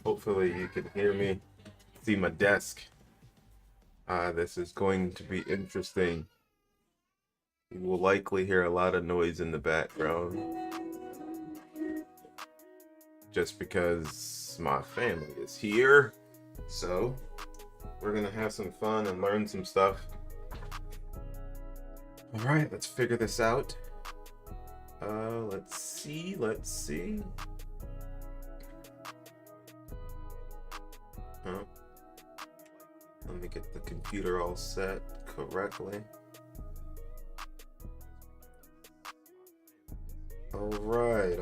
Hopefully you can hear me, see my desk. This is going to be interesting. You will likely hear a lot of noise in the background just because my family is here. So we're gonna have some fun and learn some stuff. All right, let's figure this out. Let's see. Let me get the computer all set correctly. All right.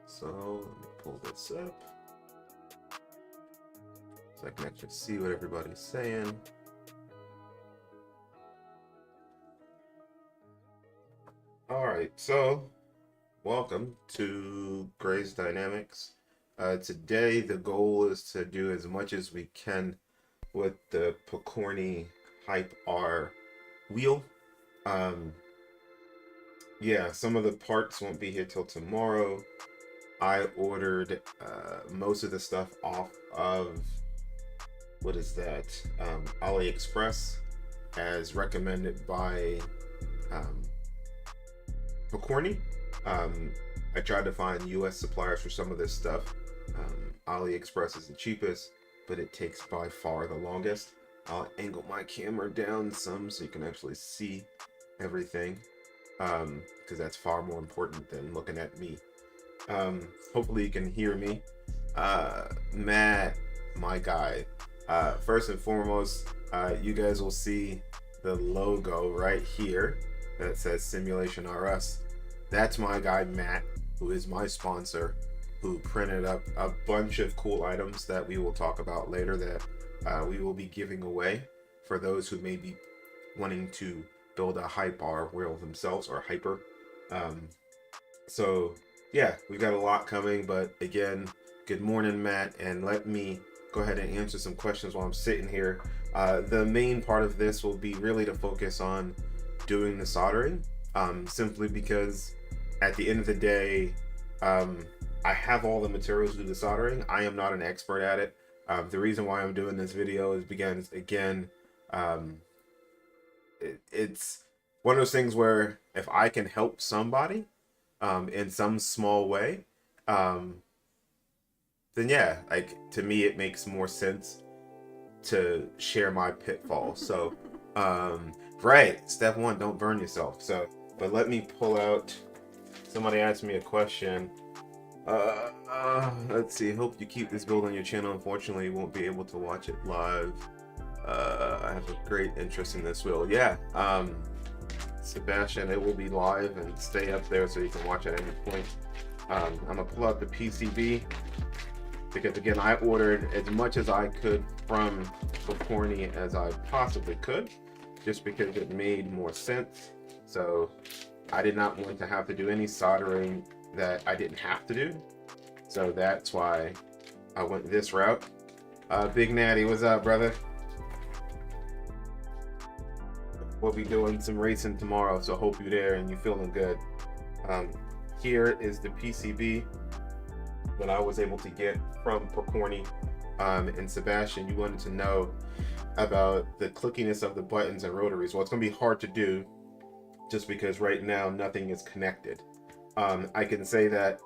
So let me pull this up so I can actually see what everybody's saying. All right, so welcome to Gray's Dynamics. Today the goal is to do as much as we can with the Pokornyi HYP-R wheel. Yeah, some of the parts won't be here till tomorrow. I ordered most of the stuff off of, what is that, AliExpress, as recommended by Pokornyi. I tried to find US suppliers for some of this stuff. AliExpress is the cheapest, but it takes by far the longest. I'll angle my camera down some so you can actually see everything, because that's far more important than looking at me. Hopefully you can hear me. Matt, my guy, first and foremost, you guys will see the logo right here that says Simulation RS. That's my guy Matt, who is my sponsor, who printed up a bunch of cool items that we will talk about later that we will be giving away for those who may be wanting to build a HYP-R wheel themselves, or hyper. So yeah, we've got a lot coming, but again, good morning, Matt, and let me go ahead and answer some questions while I'm sitting here. The main part of this will be really to focus on doing the soldering, simply because at the end of the day, I have all the materials to do the soldering. I am not an expert at it. The reason why I'm doing this video is because, again, it's one of those things where if I can help somebody in some small way, then yeah, like, to me it makes more sense to share my pitfall. So right, step one, don't burn yourself. So, but let me pull out, somebody asked me a question. Let's see, hope you keep this build on your channel. Unfortunately, you won't be able to watch it live. I have a great interest in this wheel. Yeah, Sebastian, it will be live and stay up there so you can watch at any point. I'm gonna pull out the PCB because, again, I ordered as much as I could from Pokornyi as I possibly could, just because it made more sense. So I did not want to have to do any soldering that I didn't have to do. So that's why I went this route. Big Natty, what's up, brother? We'll be doing some racing tomorrow, so hope you're there and you're feeling good. Um, Here is the PCB that I was able to get from Pokornyi. And Sebastian, you wanted to know about the clickiness of the buttons and rotaries. Well, it's going to be hard to do just because right now nothing is connected. I can say that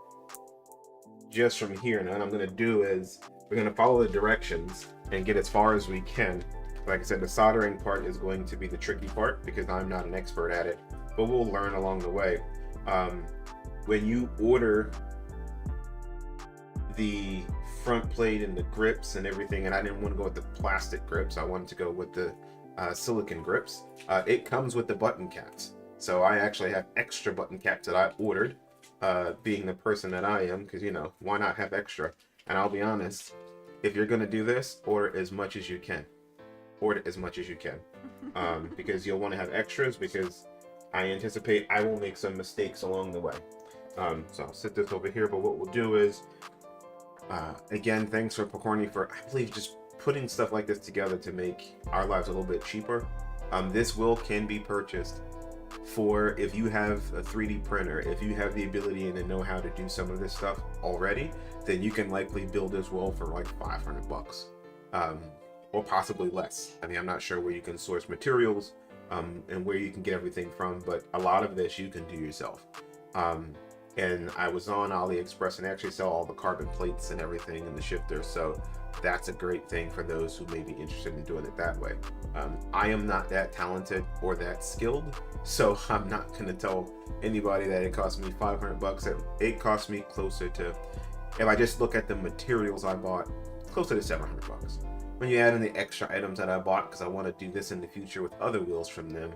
just from here. Now what I'm going to do is we're going to follow the directions and get as far as we can. Like I said, the soldering part is going to be the tricky part because I'm not an expert at it, but we'll learn along the way. When you order the front plate and the grips and everything, and I didn't want to go with the plastic grips, I wanted to go with the silicon grips. It comes with the button caps, so I actually have extra button caps that I ordered, being the person that I am, because, you know, why not have extra? And I'll be honest, if you're going to do this, order as much as you can. Order as much as you can, because you'll want to have extras, because I anticipate I will make some mistakes along the way. So I'll sit this over here, but what we'll do is, again, thanks for Pokornyi for, I believe, just putting stuff like this together to make our lives a little bit cheaper. This wheel can be purchased for, if you have a 3D printer, if you have the ability and know how to do some of this stuff already, then you can likely build this wheel for like 500 bucks. Or possibly less. I mean, I'm not sure where you can source materials and where you can get everything from, but a lot of this you can do yourself. And I was on AliExpress and actually sell all the carbon plates and everything and the shifter, so that's a great thing for those who may be interested in doing it that way. I am not that talented or that skilled, so I'm not going to tell anybody that it cost me 500 bucks. It cost me closer to, if I just look at the materials I bought, closer to 700 bucks. When you add in the extra items that I bought, because I want to do this in the future with other wheels from them,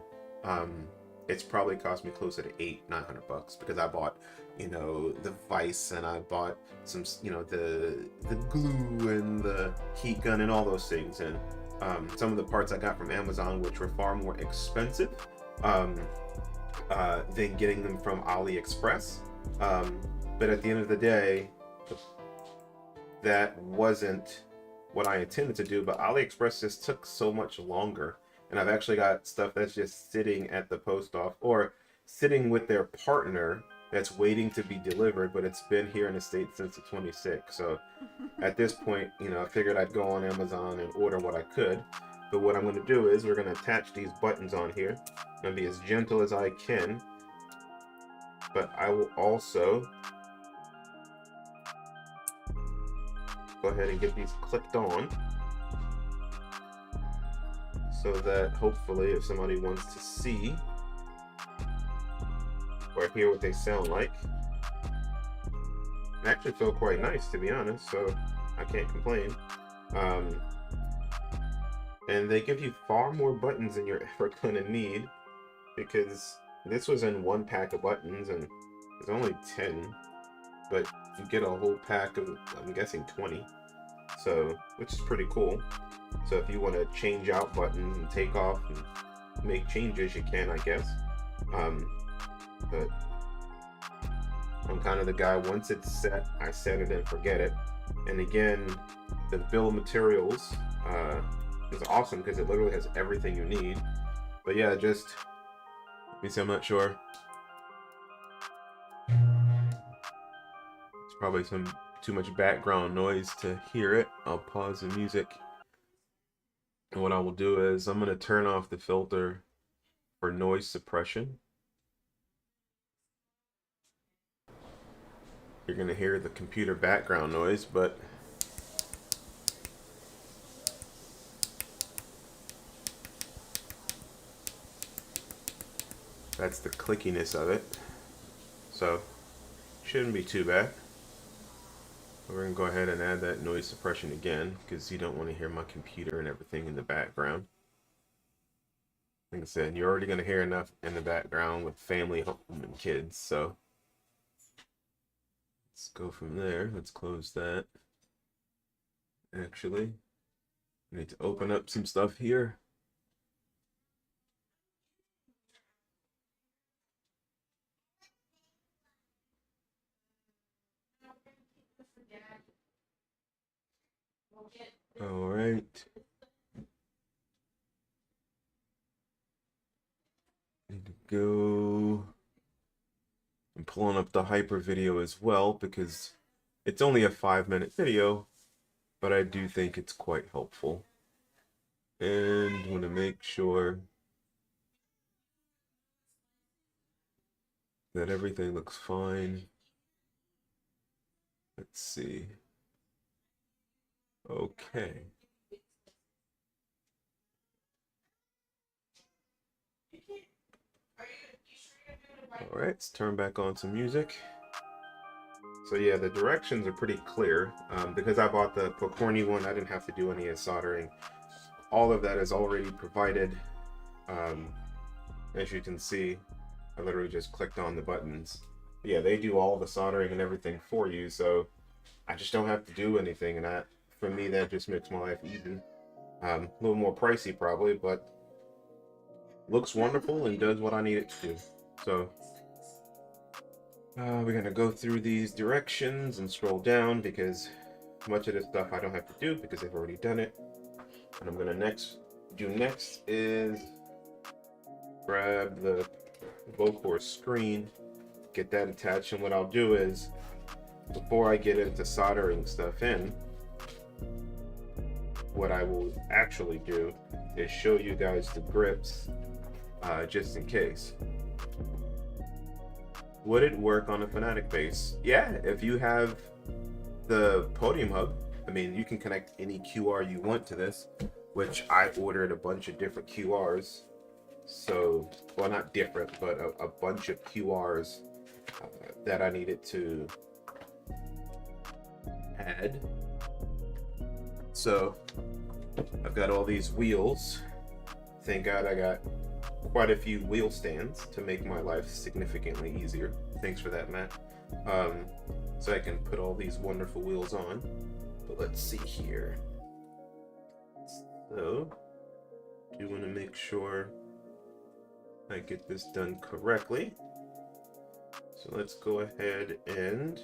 it's probably cost me closer to 800-900 bucks, because I bought, you know, the vise, and I bought some, you know, the glue and the heat gun and all those things, and some of the parts I got from Amazon, which were far more expensive than getting them from AliExpress. But at the end of the day, that wasn't what I intended to do, but AliExpress just took so much longer, and I've actually got stuff that's just sitting at the post office or sitting with their partner that's waiting to be delivered, but it's been here in the States since the 26th. So at this point, you know, I figured I'd go on Amazon and order what I could. But what I'm going to do is we're going to attach these buttons on here and be as gentle as I can, but I will also go ahead and get these clicked on, so that hopefully if somebody wants to see or hear what they sound like, they actually feel quite nice, to be honest, so I can't complain. And they give you far more buttons than you're ever going to need, because this was in one pack of buttons and there's only 10, but you get a whole pack of, I'm guessing, 20. So, which is pretty cool. So if you want to change out buttons and take off and make changes, you can, I guess. But I'm kind of the guy, once it's set, I set it and forget it. And again, the bill of materials is awesome because it literally has everything you need. But yeah, just, let me see, I'm not sure. It's probably some too much background noise to hear it. I'll pause the music. And what I will do is I'm going to turn off the filter for noise suppression. You're going to hear the computer background noise, but that's the clickiness of it. So shouldn't be too bad. We're going to go ahead and add that noise suppression again, because you don't want to hear my computer and everything in the background. Like I said, you're already going to hear enough in the background with family, home, and kids. So let's go from there. Let's close that. Actually, I need to open up some stuff here. All right. Need to go. I'm pulling up the Hyper video as well because it's only a 5-minute video, but I do think it's quite helpful. And want to make sure that everything looks fine. Let's see. Okay. All right, let's turn back on some music. So yeah, the directions are pretty clear. Because I bought the Pokornyi one, I didn't have to do any soldering. All of that is already provided. As you can see, I literally just clicked on the buttons. Yeah, they do all the soldering and everything for you, so I just don't have to do anything, and that, for me, that just makes my life easy. A little more pricey probably, but looks wonderful and does what I need it to do. So we're gonna go through these directions and scroll down because much of this stuff I don't have to do because I've already done it. And I'm gonna next is grab the Pokornyi screen, get that attached, and what I'll do is, before I get into soldering stuff in, what I will actually do is show you guys the grips, just in case. Would it work on a Fanatic base? Yeah, if you have the Podium Hub, I mean, you can connect any QR you want to this, which I ordered a bunch of different QRs. So, well, not different, but a bunch of QRs that I needed to add. So, I've got all these wheels. Thank God I got quite a few wheel stands to make my life significantly easier. Thanks for that, Matt. So I can put all these wonderful wheels on. But let's see here. So, do want to make sure I get this done correctly. So let's go ahead and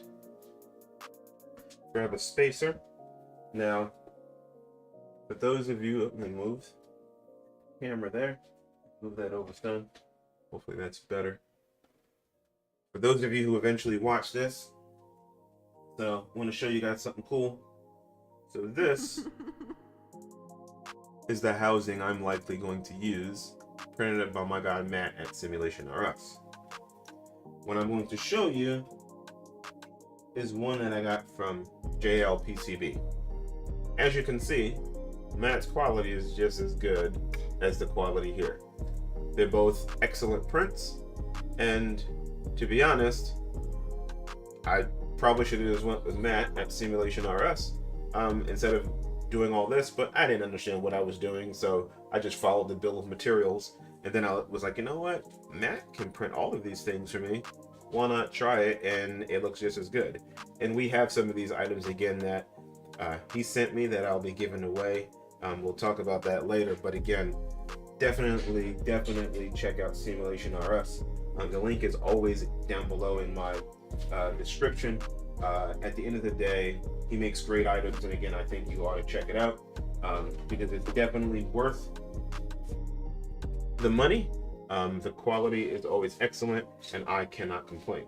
grab a spacer. Now, for those of you, let me move camera there. Move that over some. Hopefully that's better. For those of you who eventually watch this, so I want to show you guys something cool. So this is the housing I'm likely going to use, printed up by my guy Matt at Simulation RS. What I'm going to show you is one that I got from JLPCB. As you can see, Matt's quality is just as good as the quality here. They're both excellent prints, and to be honest, I probably should have just went with Matt at Simulation RS instead of doing all this, but I didn't understand what I was doing, so I just followed the bill of materials, and then I was like, you know what? Matt can print all of these things for me. Why not try it? And it looks just as good. And we have some of these items again that he sent me that I'll be giving away. We'll talk about that later, but again, definitely check out Simulation RS. The link is always down below in my description. At the end of the day, he makes great items, and again, I think you ought to check it out because it's definitely worth the money. The quality is always excellent, and I cannot complain.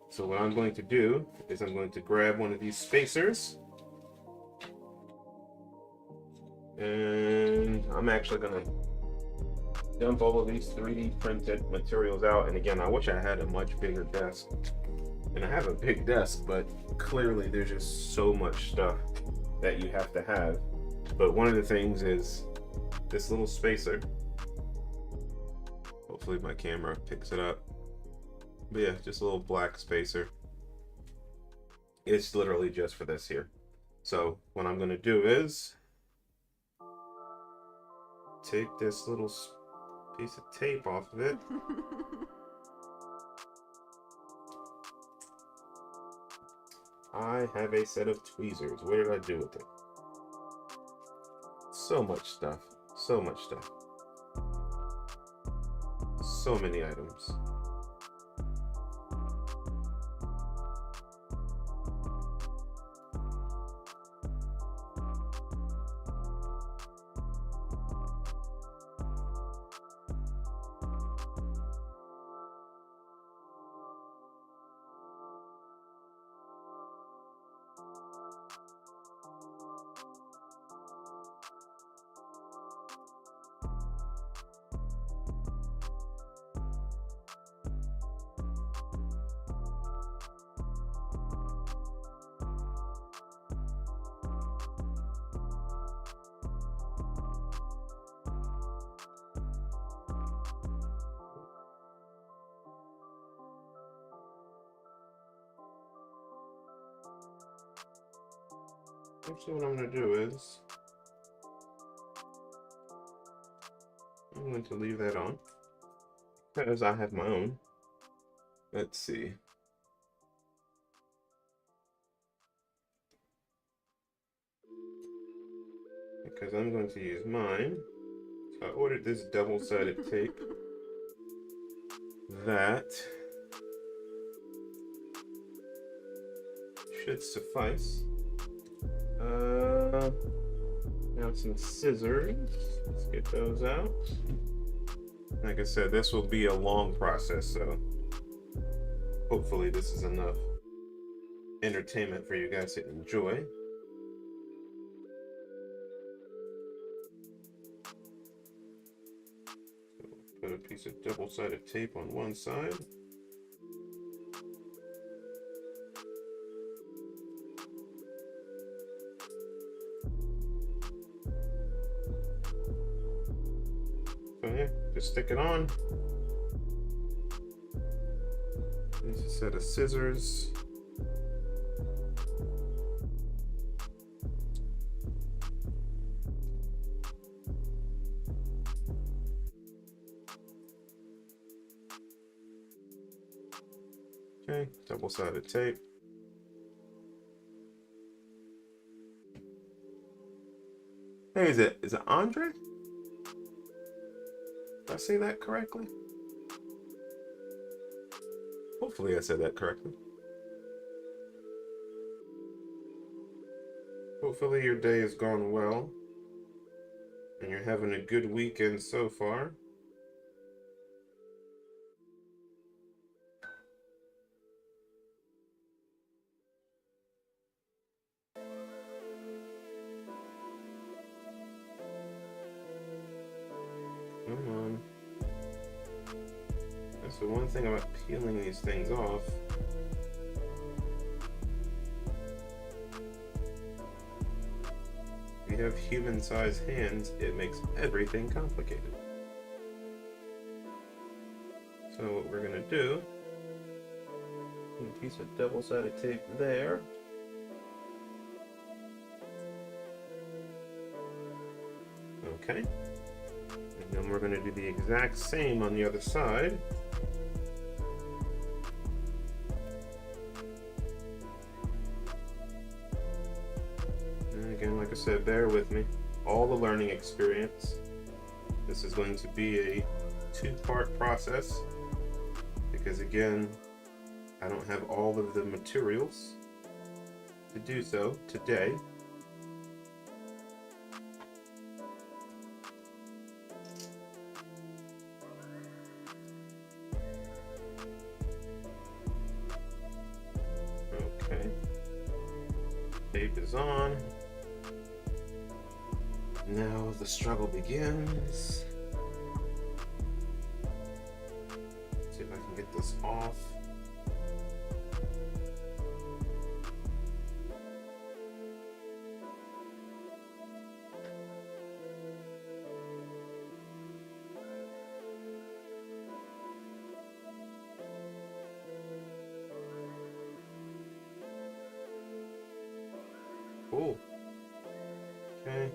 So what I'm going to do is I'm going to grab one of these spacers, and I'm actually going to dump all of these 3D printed materials out. And again, I wish I had a much bigger desk. And I have a big desk, but clearly there's just so much stuff that you have to have. But one of the things is this little spacer. Hopefully my camera picks it up. But yeah, just a little black spacer. It's literally just for this here. So what I'm gonna do is take this little piece of tape off of it. I have a set of tweezers. What did I do with it? So much stuff. So much stuff. So many items. Actually, what I'm going to do is I'm going to leave that on because I have my own. Let's see. Because I'm going to use mine. So I ordered this double-sided tape. That should suffice. Now some scissors. Let's get those out. Like I said, this will be a long process, so hopefully this is enough entertainment for you guys to enjoy. So put a piece of double-sided tape on one side. So yeah, just stick it on. There's a set of scissors. Okay, double-sided tape. Hey, is it Andre? Did I say that correctly? Hopefully I said that correctly. Hopefully your day has gone well and you're having a good weekend so far. Come on. That's the one thing about peeling these things off. If you have human-sized hands, it makes everything complicated. So what we're gonna do, a piece of double-sided tape there. Okay. And then we're gonna do the exact same on the other side. And again, like I said, bear with me. All the learning experience. This is going to be a two-part process because again, I don't have all of the materials to do so today. Okay, tape is on. Now the struggle begins. Let's see if I can get this off. Cool. Okay.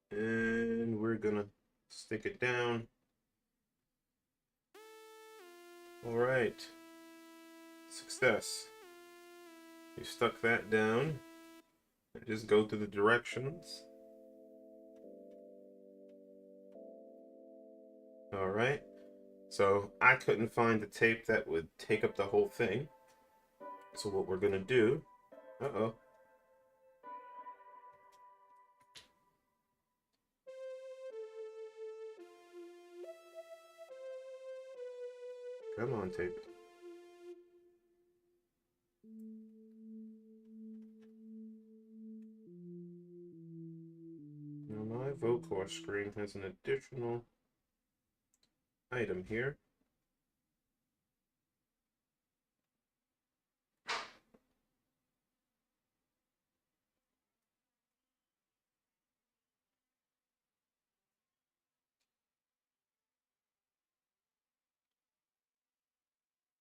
And we're gonna stick it down. All right. Success. You stuck that down. And just go through the directions. All right. So I couldn't find the tape that would take up the whole thing. So what we're gonna do, uh-oh. Come on, tape. Now my Vocor screen has an additional item here.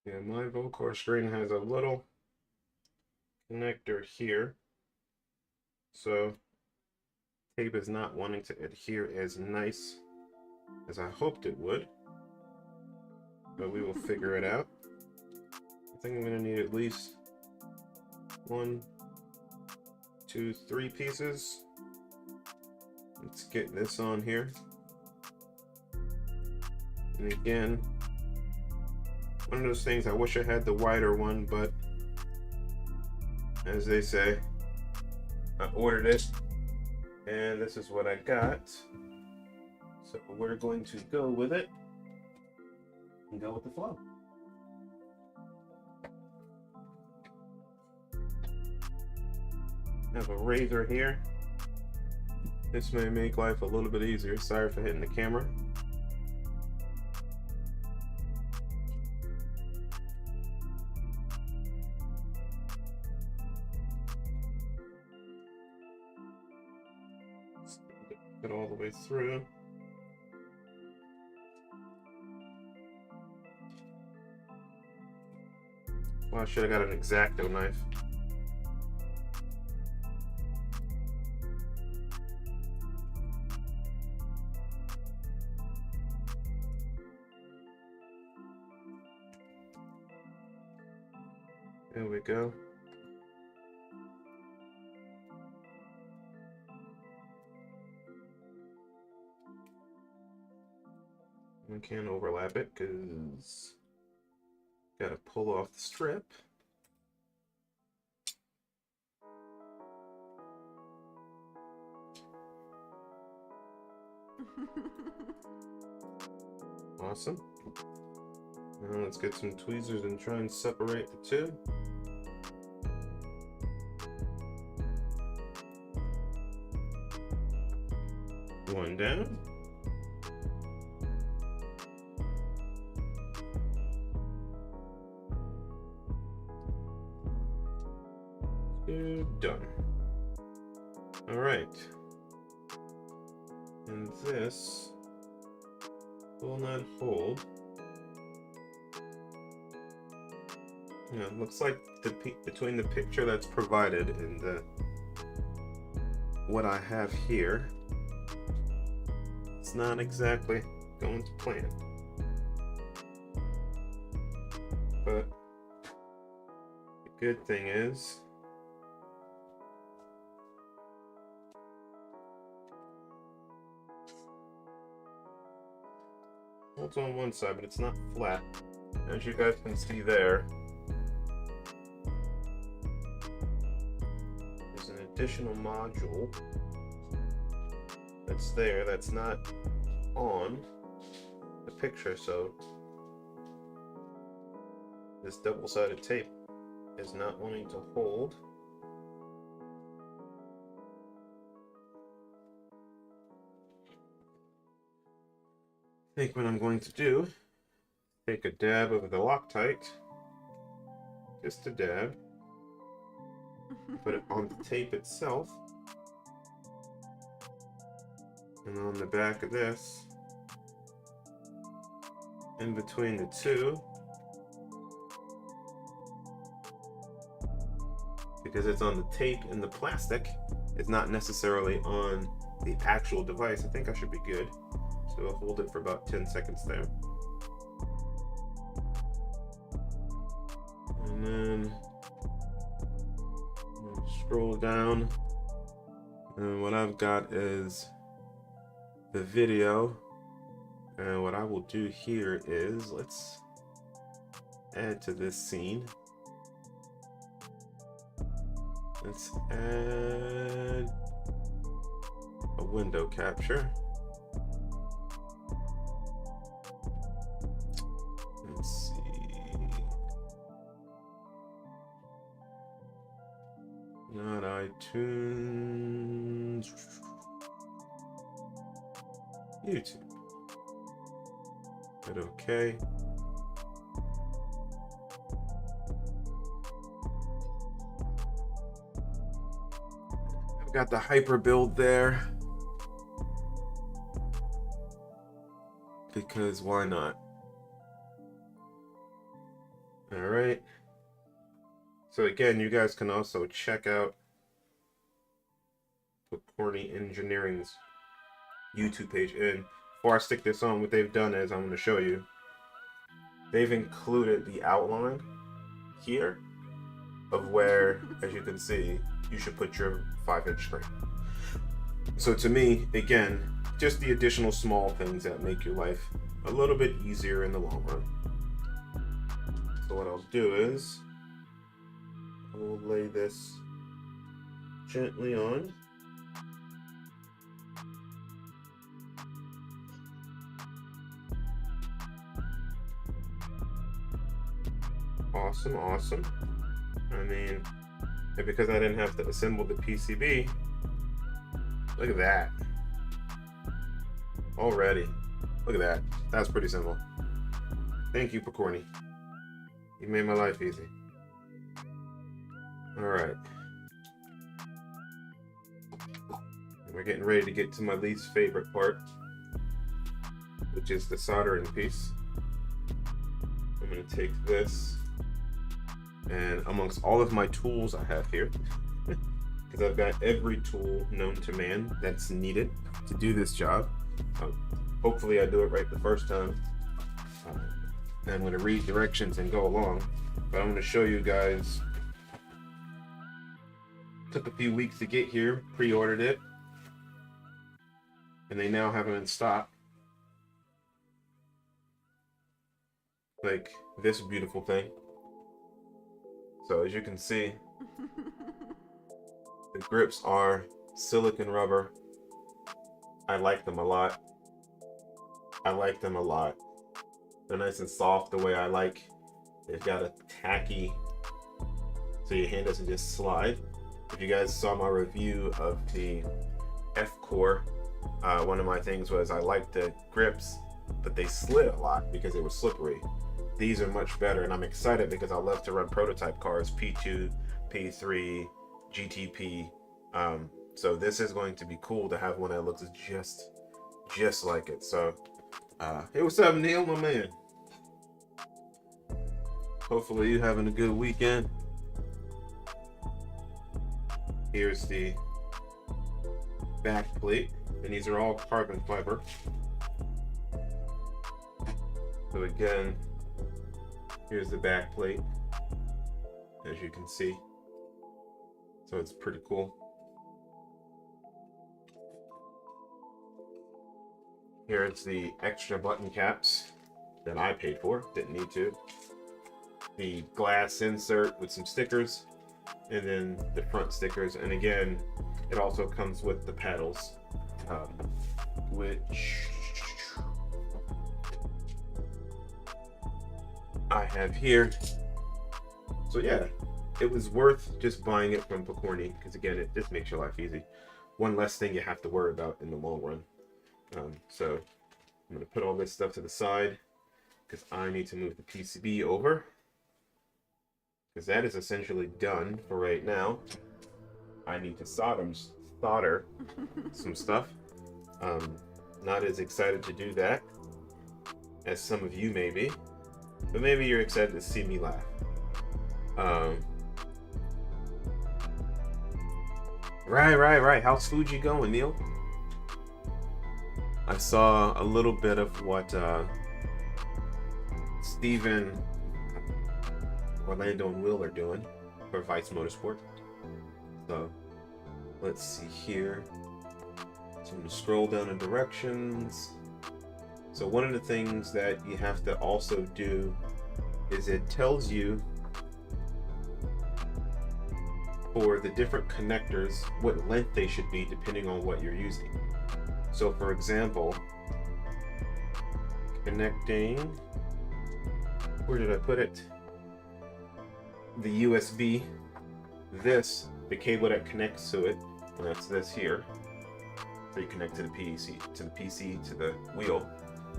Yeah, my Vocor screen has a little connector here. So tape is not wanting to adhere as nice as I hoped it would, but we will figure it out. I think I'm gonna need at least 1, 2, 3 pieces. Let's get this on here. And again, one of those things, I wish I had the wider one, but as they say, I ordered it and this is what I got. So we're going to go with it and go with the flow. I have a razor here. This may make life a little bit easier. Sorry for hitting the camera. Get all the way through. Well, I should have got an X-Acto knife. There we go. We can't overlap it because gotta pull off the strip. Awesome. Now let's get some tweezers and try and separate the two. One down. Two done. All right. And this will not hold. Yeah, it looks like between the picture that's provided and what I have here, it's not exactly going to plan. But the good thing is, it's on one side, but it's not flat. As you guys can see there, there's an additional module that's there that's not on the picture, so this double-sided tape is not wanting to hold. I think what I'm going to do, take a dab of the Loctite, just a dab, put it on the tape itself, and on the back of this, in between the two, because it's on the tape and the plastic, it's not necessarily on the actual device. I think I should be good. So I'll hold it for about 10 seconds there. And then I'll scroll down. And what I've got is the video. And what I will do here is, let's add to this scene. Let's add a window capture. Let's see. Not iTunes. YouTube. Hit OK. I've got the hyper build there. Because why not? All right. So again, you guys can also check out Pokornyi Engineering's YouTube page. And before I stick this on, what they've done is I'm going to show you. They've included the outline here of where, as you can see, you should put your 5-inch screen. So to me, again, just the additional small things that make your life a little bit easier in the long run. So what I'll do is I will lay this gently on. Awesome, awesome. I mean, and because I didn't have to assemble the PCB, look at that. Already. Look at that. That's pretty simple. Thank you, Pokornyi. You made my life easy. Alright. We're getting ready to get to my least favorite part, which is the soldering piece. I'm going to take this, and amongst all of my tools I have here, because I've got every tool known to man that's needed to do this job. Hopefully I do it right the first time. And I'm going to read directions and go along, but I'm going to show you guys. Took a few weeks to get here, pre-ordered it, and they now have them in stock. Like this beautiful thing. So as you can see, the grips are silicone rubber. I like them a lot. I like them a lot. They're nice and soft the way I like. They've got a tacky, so your hand doesn't just slide. If you guys saw my review of the F-Core, one of my things was I liked the grips, but they slid a lot because they were slippery. These are much better, and I'm excited because I love to run prototype cars, P2, P3, GTP. So this is going to be cool to have one that looks just like it. So, hey, what's up, Neil, my man? Hopefully you're having a good weekend. Here's the back plate, and these are all carbon fiber. So again, here's the back plate, as you can see. So it's pretty cool. Here's the extra button caps that I paid for, didn't need to. The glass insert with some stickers, and then the front stickers. And again, it also comes with the paddles, which I have here. So yeah, it was worth just buying it from Pokornyi, because again, it just makes your life easy. One less thing you have to worry about in the long run. So I'm going to put all this stuff to the side because I need to move the PCB over, because that is essentially done for right now. I need to solder some stuff. Not as excited to do that as some of you may be, but maybe you're excited to see me laugh. Right. How's Fuji going, Neil? I saw a little bit of what Steven, Orlando, and Will are doing for Vice Motorsport. So let's see here. So I'm going to scroll down the directions. So one of the things that you have to also do is it tells you for the different connectors what length they should be depending on what you're using. So for example, connecting, where did I put it? The USB, the cable that connects to it, and that's this here. So you connect to the PC, to the wheel,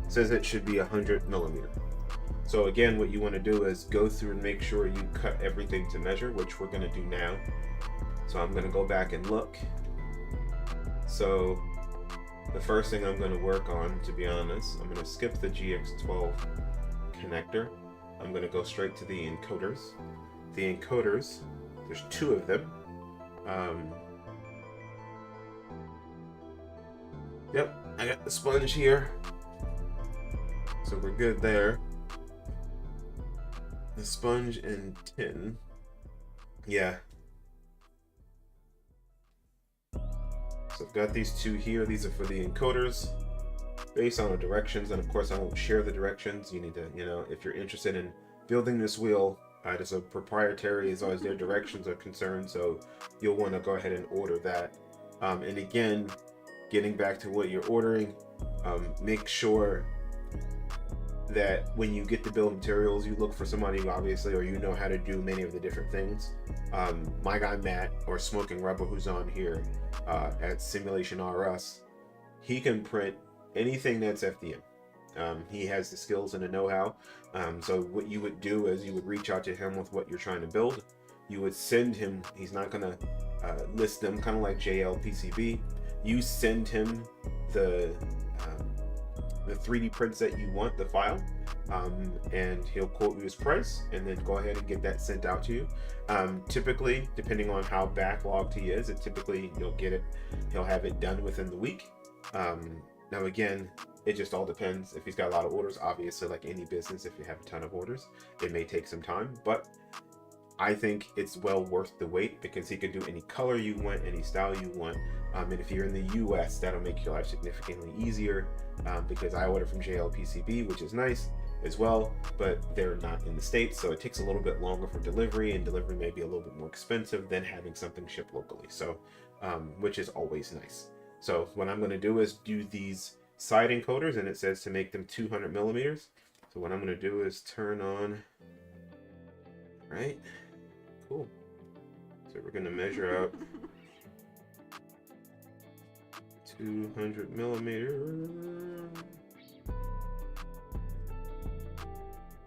says it should be 100 millimeter. So again, what you want to do is go through and make sure you cut everything to measure, which we're going to do now. So I'm going to go back and look. So the first thing I'm going to work on, to be honest, I'm going to skip the GX12 connector. I'm going to go straight to the encoders. the encoders. There's 2 of them. Yep, I got the sponge here. So we're good there. The sponge and tin. Yeah. So I've got these 2 here. These are for the encoders based on the directions. And of course, I won't share the directions. You need to, if you're interested in building this wheel, it is a proprietary as far as their directions are concerned. So you'll want to go ahead and order that. And again, getting back to what you're ordering, make sure that when you get the bill of materials, you look for somebody who obviously, or how to do many of the different things. My guy Matt, or Smoking Rebel, who's on here at Simulation RS, he can print anything that's FDM. He has the skills and the know-how. So what you would do is you would reach out to him with what you're trying to build. You would send him, he's not gonna list them, kind of like JLPCB. You send him the 3D prints that you want, the file, and he'll quote you his price, and then go ahead and get that sent out to you. Typically, depending on how backlogged he is, he'll have it done within the week. Now again, it just all depends. If he's got a lot of orders, obviously, like any business, if you have a ton of orders, it may take some time, but I think it's well worth the wait, because he can do any color you want, any style you want. And if you're in the US, that'll make your life significantly easier, because I order from JLPCB, which is nice as well, but they're not in the States, so it takes a little bit longer for delivery, and delivery may be a little bit more expensive than having something shipped locally, so which is always nice. So what I'm going to do is do these side encoders, and it says to make them 200 millimeters. So what I'm going to do is turn on, right? Cool. So we're going to measure out 200 millimeters.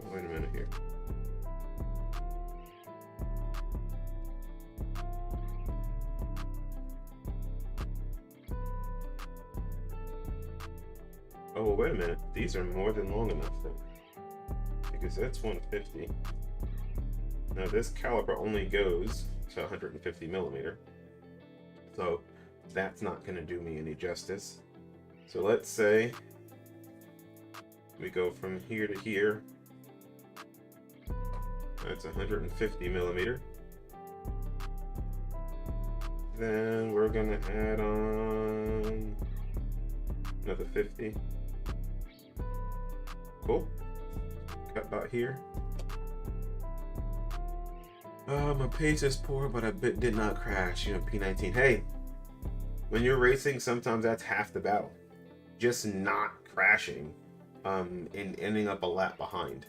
Oh, wait a minute here. Oh, wait a minute. These are more than long enough then, because that's 150. Now this caliper only goes to 150 millimeter, so that's not going to do me any justice. So let's say we go from here to here. That's 150 millimeter. Then we're going to add on another 50. Cool. Cut about here. My pace is poor, but I did not crash. P19. Hey, when you're racing, sometimes that's half the battle. Just not crashing, and ending up a lap behind.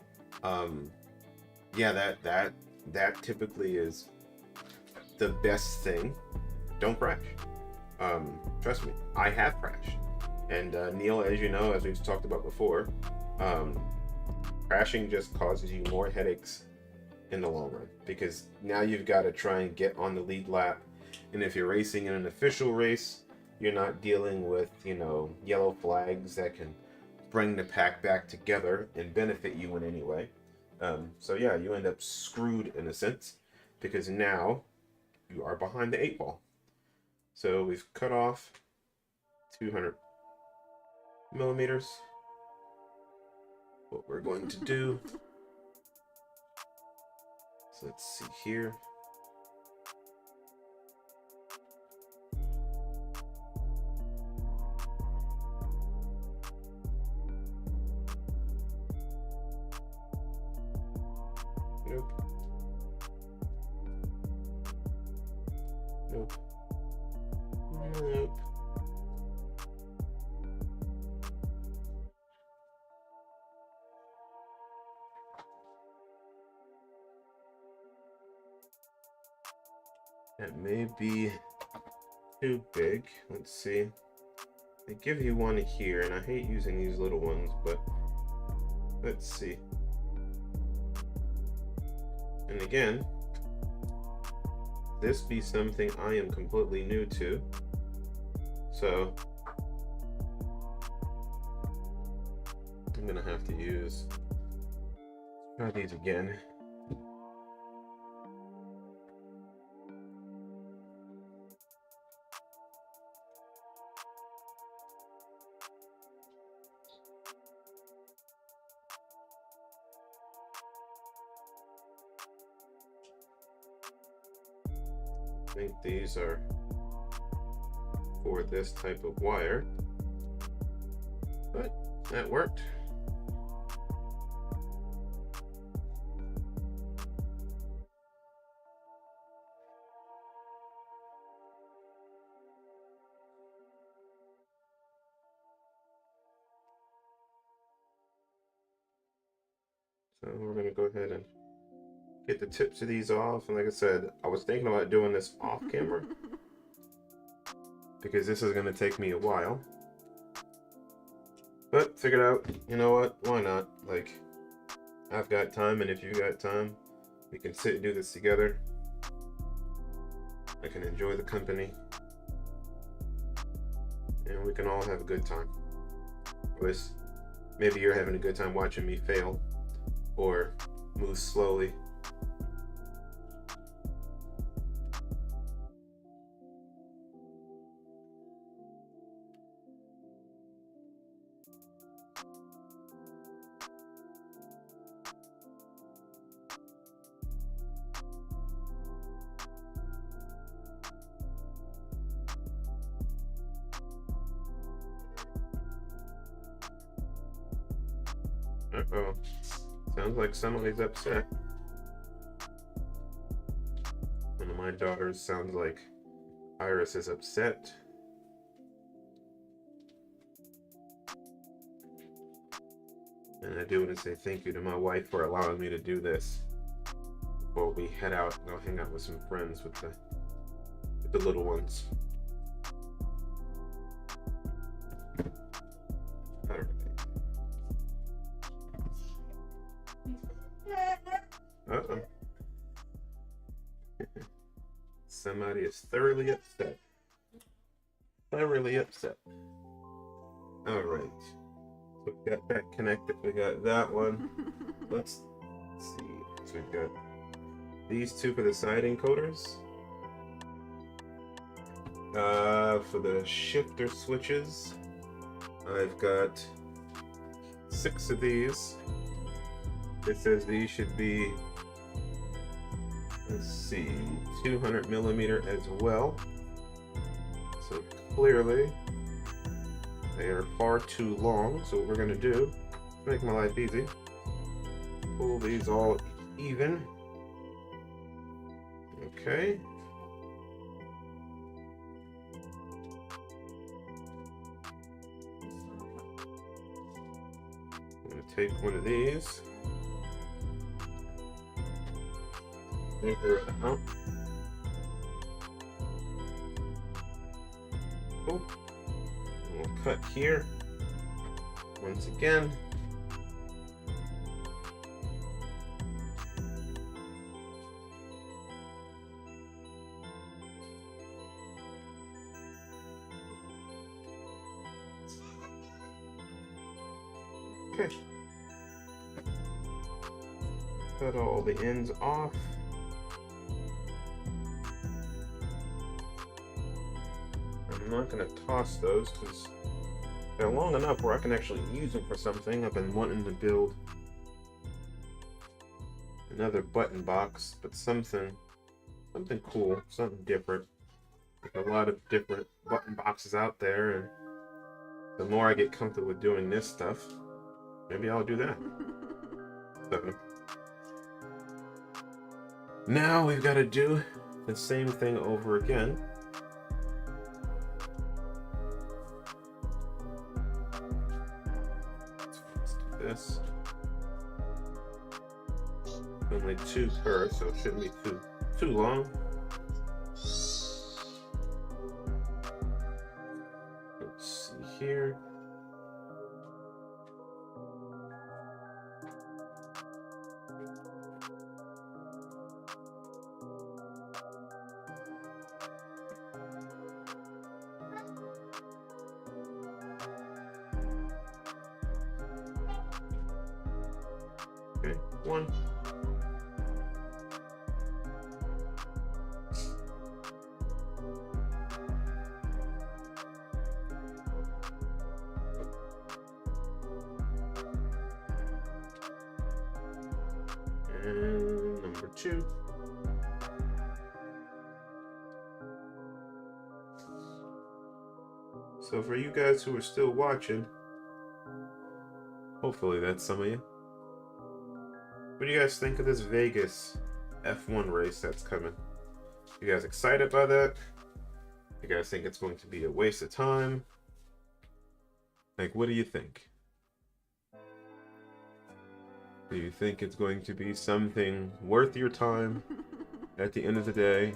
Yeah, that typically is the best thing. Don't crash. Trust me, I have crashed. And Neil, as you know, as we've talked about before, crashing just causes you more headaches in the long run, because now you've got to try and get on the lead lap, and if you're racing in an official race, you're not dealing with yellow flags that can bring the pack back together and benefit you in any way. So yeah, you end up screwed in a sense, because now you are behind the 8 ball. So we've cut off 200 millimeters. What we're going to do, so let's see here. Nope. Nope. Nope. That may be too big. Let's see. They give you one here, and I hate using these little ones, but let's see. And again, this be something I am completely new to. So I'm gonna have to try these again. think these are for this type of wire, but that worked. So we're going to go ahead and get the tips of these off. And like I said, I was thinking about doing this off camera because this is going to take me a while. But figured out, you know what, why not? Like, I've got time, and if you got time, we can sit and do this together. I can enjoy the company, and we can all have a good time. Or maybe you're having a good time watching me fail or move slowly. Uh-oh. Sounds like somebody's upset. One of my daughters sounds like Iris is upset. And I do want to say thank you to my wife for allowing me to do this before we head out and go hang out with some friends with the little ones. Uh-oh. Somebody is thoroughly upset. Thoroughly upset. Alright. So we got that connected. We got that one. Let's see. So we've got these two for the side encoders. For the shifter switches, I've got 6 of these. It says these should be, let's see, 200 millimeter as well. So clearly they are far too long. So what we're going to do, to make my life easy, pull these all even. Okay. I'm going to take one of these. Anchor it out. Cool. We'll cut here once again. Okay. Cut all the ends off. I'm not going to toss those because they're long enough where I can actually use them for something. I've been wanting to build another button box, but something cool, something different. There's a lot of different button boxes out there, and the more I get comfortable with doing this stuff, maybe I'll do that. So now we've got to do the same thing over again. This only 2 per, so it shouldn't be too long. Let's see here. Okay, 1. And number 2. So for you guys who are still watching, hopefully that's some of you. What do you guys think of this Vegas F1 race that's coming? You guys excited by that? You guys think it's going to be a waste of time? Like, what do you think? Do you think it's going to be something worth your time at the end of the day?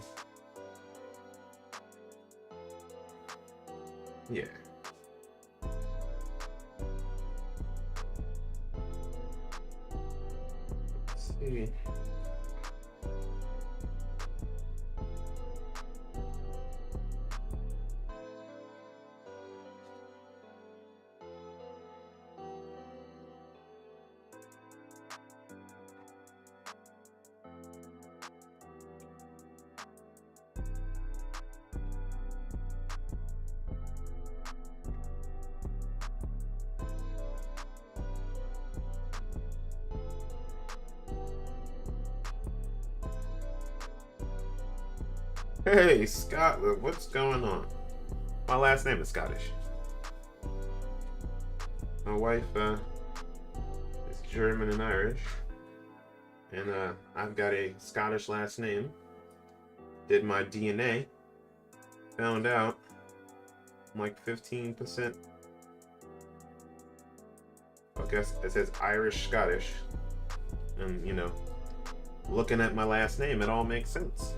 Yeah. Let's see. Hey, Scotland, what's going on? My last name is Scottish. My wife is German and Irish. And I've got a Scottish last name. Did my DNA. Found out I'm like 15%. I guess it says Irish Scottish. And, you know, looking at my last name, it all makes sense.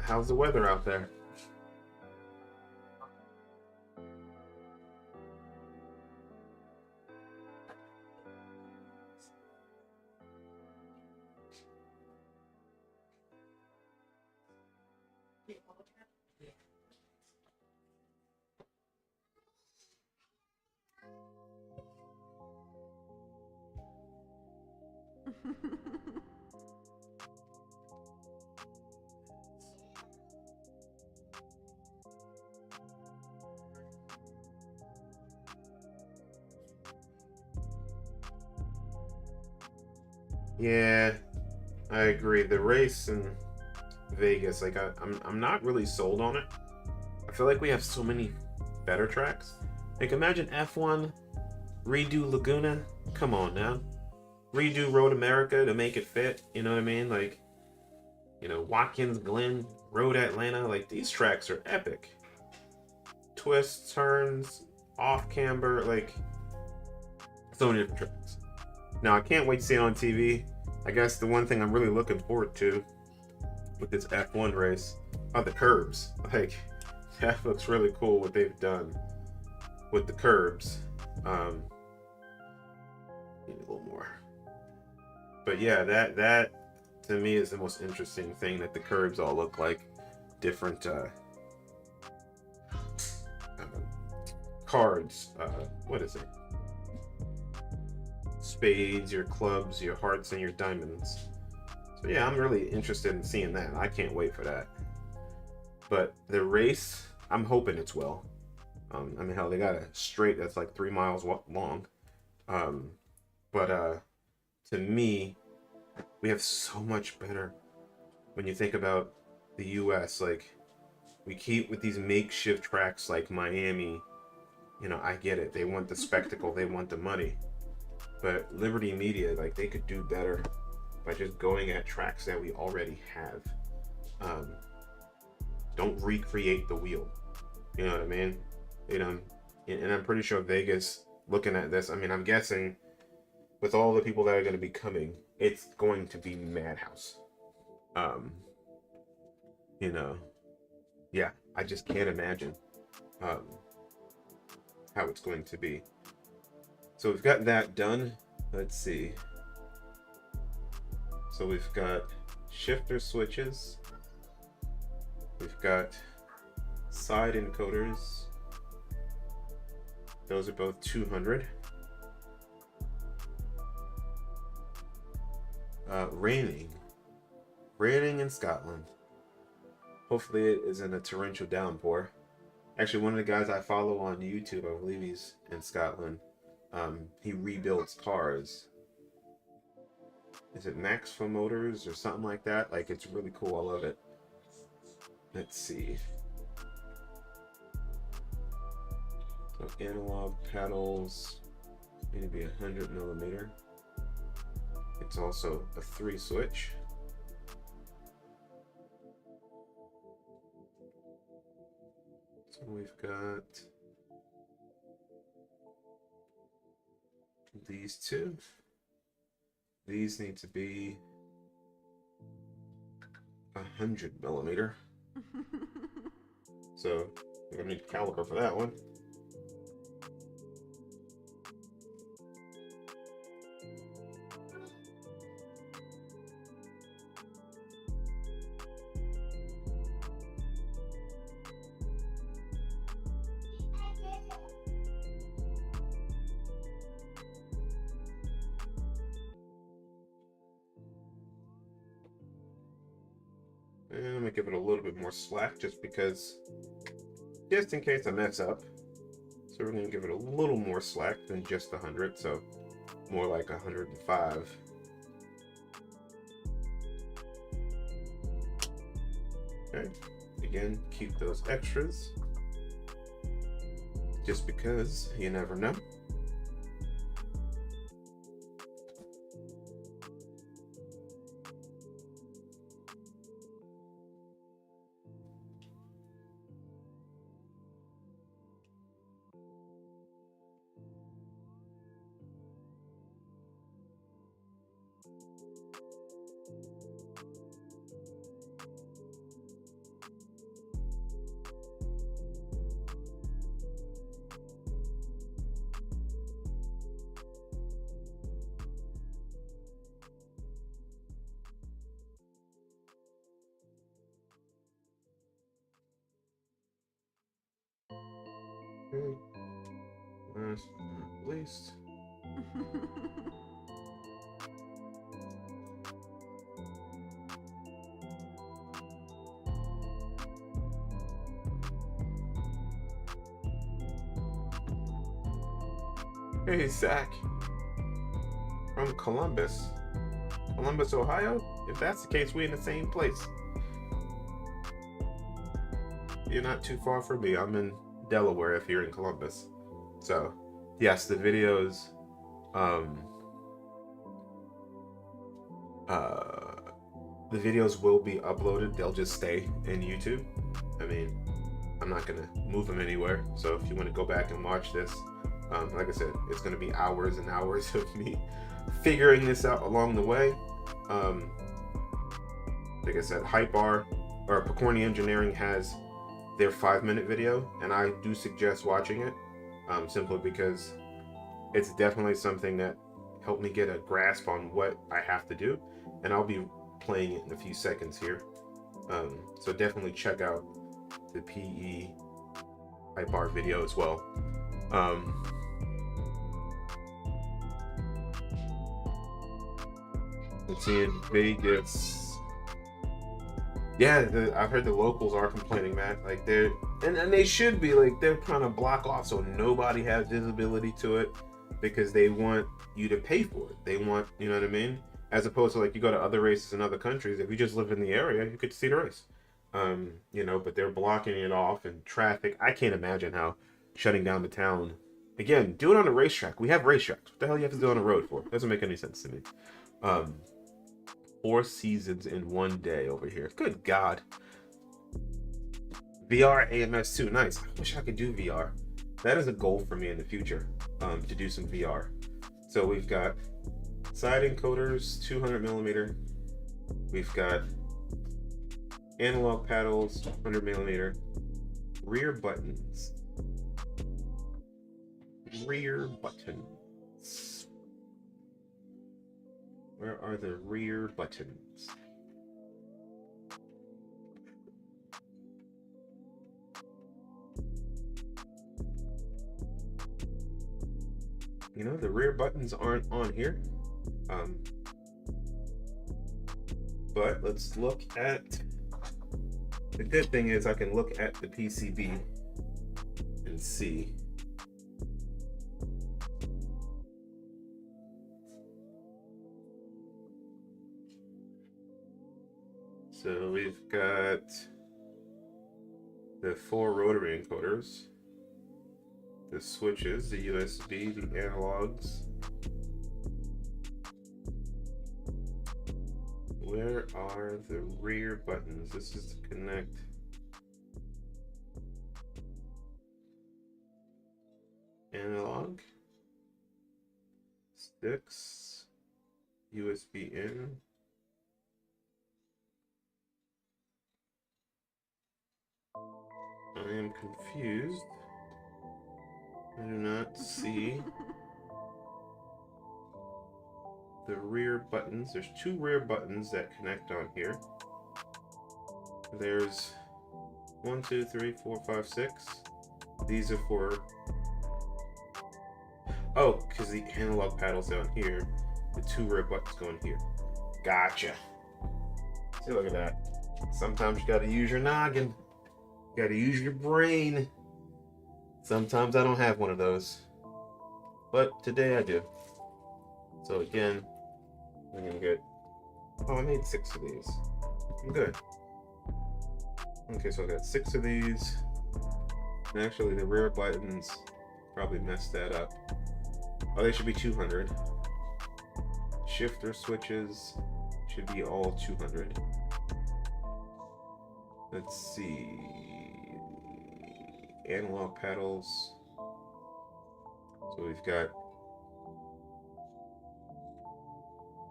How's the weather out there? Yeah, I agree. The race in Vegas, like I'm not really sold on it. I feel like we have so many better tracks. Like imagine F1, redo Laguna. Come on now. Redo Road America to make it fit, you know what I mean? Like, you know, Watkins Glen, Road Atlanta, like these tracks are epic. Twists, turns, off camber, like so many different tracks. Now I can't wait to see it on TV. I guess the one thing I'm really looking forward to with this F1 race are the curbs. Like that looks really cool what they've done with the curbs. Need a little more. But yeah, that to me is the most interesting thing, that the curbs all look like different cards. What is it? Spades, your clubs, your hearts, and your diamonds. So yeah, I'm really interested in seeing that. I can't wait for that. But the race, I'm hoping it's well. I mean, hell, they got a straight that's like 3 miles long. To me, we have so much better when you think about the US. Like, we keep with these makeshift tracks like Miami. You know, I get it. They want the spectacle, they want the money. But Liberty Media, like, they could do better by just going at tracks that we already have. Don't recreate the wheel. You know what I mean? You know, and I'm pretty sure Vegas, looking at this, I mean, I'm guessing with all the people that are going to be coming, it's going to be madhouse. You know, yeah, I just can't imagine how it's going to be. So we've got that done. Let's see. So we've got shifter switches. We've got side encoders. Those are both 200. Raining in Scotland. Hopefully it isn't a torrential downpour. Actually, one of the guys I follow on YouTube, I believe he's in Scotland. He rebuilds cars. Is it Maxwell Motors or something like that? Like, it's really cool. I love it. let's see. So analog paddles need to be 100 millimeter. It's also a 3 switch. So we've got these two. These need to be 100 millimeter. So we're gonna need a caliper for that one. And I'm gonna give it a little bit more slack just in case I mess up. So we're gonna give it a little more slack than just 100, so more like 105. Okay, again, keep those extras just because you never know. Okay. Last but not least. Hey, Zach. From Columbus, Ohio? If that's the case, we're in the same place. You're not too far from me. I'm in Delaware if you're in Columbus. So, yes, the videos, will be uploaded. They'll just stay in YouTube. I mean, I'm not gonna move them anywhere. So if you want to go back and watch this, like I said, it's gonna be hours and hours of me figuring this out along the way. Like I said, HYP-R or Pokornyi Engineering has their 5-minute video, and I do suggest watching it, simply because it's definitely something that helped me get a grasp on what I have to do, and I'll be playing it in a few seconds here. So definitely check out the PE HYP-R video as well. Let's see, in Vegas. Yeah, I've heard the locals are complaining, man. Like and they should be, like, they're trying to block off so nobody has visibility to it because they want you to pay for it. They want, you know what I mean? As opposed to, like, you go to other races in other countries, if you just live in the area, you could see the race. You know, but they're blocking it off, and traffic. I can't imagine how shutting down the town. Again, do it on a racetrack. We have racetracks. What the hell do you have to do on a road for? It doesn't make any sense to me. 4 seasons in one day over here. Good God. VR AMS 2. Nice. I wish I could do VR. That is a goal for me in the future, to do some VR. So we've got side encoders, 200 millimeter. We've got analog paddles, 100 millimeter. Rear buttons. Rear buttons. Where are the rear buttons? You know, the rear buttons aren't on here. But let's look at, the good thing is I can look at the PCB and see. So we've got the 4 rotary encoders, the switches, the USB, the analogs. Where are the rear buttons? This is to connect. Analog, sticks, USB in. I am confused. I do not see the rear buttons. There's 2 rear buttons that connect on here. There's 1, 2, 3, 4, 5, 6. These are for, oh, because the analog paddle's down here. The 2 rear buttons go in here. Gotcha. See, look at that. Sometimes you gotta use your noggin. You gotta use your brain. Sometimes I don't have one of those, but today I do. So again, I'm gonna get, oh, I made 6 of these. I'm good. Okay, so I got 6 of these. And actually the rear buttons probably messed that up. Oh, they should be 200. Shifter switches should be all 200. Let's see. Analog paddles. So we've got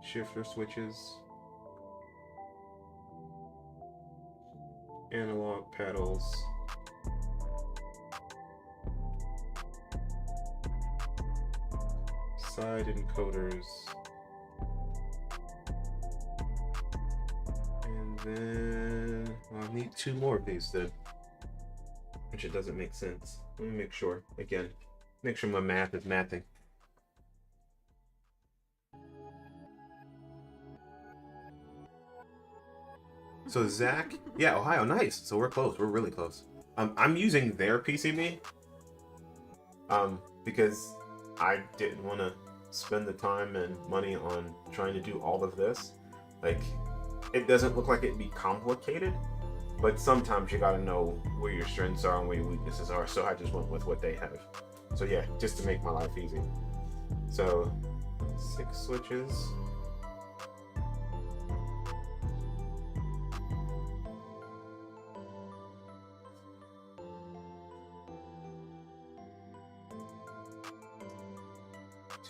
shifter switches, analog paddles, side encoders, and then I'll need 2 more of these then, which it doesn't make sense. Let me make sure, again, make sure my math is mathing. So Zach, yeah, Ohio, nice. So we're close. We're really close. I'm using their PCB, because I didn't want to spend the time and money on trying to do all of this. Like, it doesn't look like it'd be complicated, but sometimes you gotta know where your strengths are and where your weaknesses are. So I just went with what they have. So yeah, just to make my life easy. So 6 switches.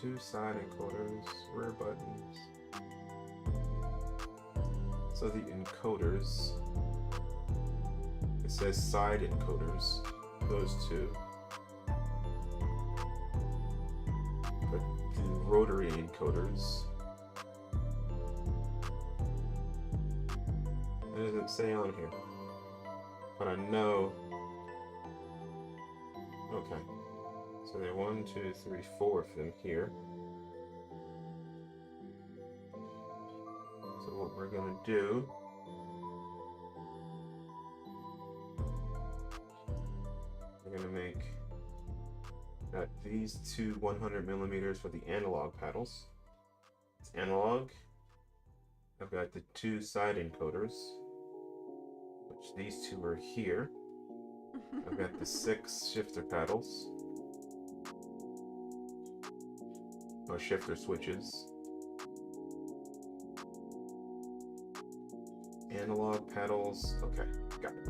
Two side encoders, rear buttons. So the encoders, it says side encoders, those 2. But the rotary encoders, it doesn't say on here, but I know. Okay. So there are 1, 2, 3, 4 of them here. So what we're gonna do, we're gonna make these 2 100 millimeters for the analog paddles. It's analog. I've got the 2 side encoders, which these 2 are here. I've got the 6 shifter paddles. Or shifter switches. Analog paddles. Okay, got it.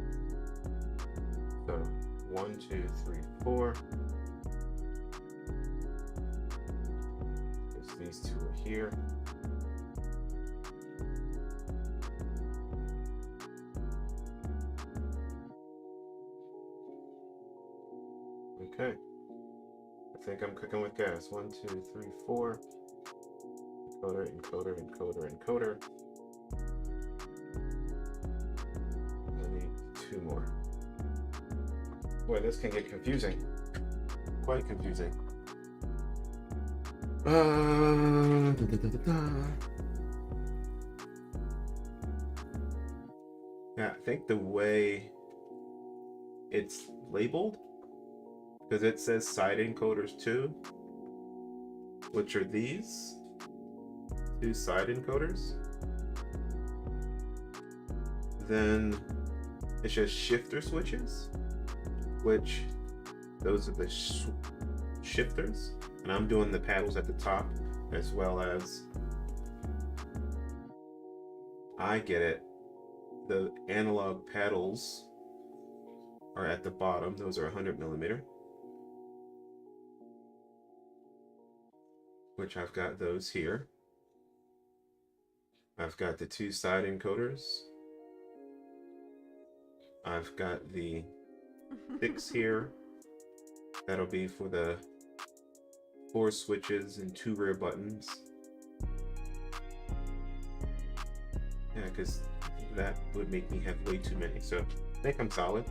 So 1, 2, 3, 4. Because these 2 are here. Okay. I think I'm cooking with gas. 1, 2, 3, 4. Encoder, encoder, encoder, encoder. I need 2 more. Boy, this can get confusing. Quite confusing. Yeah, I think the way it's labeled, because it says side encoders 2, which are these 2 side encoders. Then It's just shifter switches, which those are the shifters, and I'm doing the paddles at the top, as well as, I get it, the analog paddles are at the bottom. Those are 100mm, which I've got those here. I've got the 2 side encoders. I've got the 6 here. That'll be for the 4 switches and 2 rear buttons. Yeah, because that would make me have way too many. So I think I'm solid.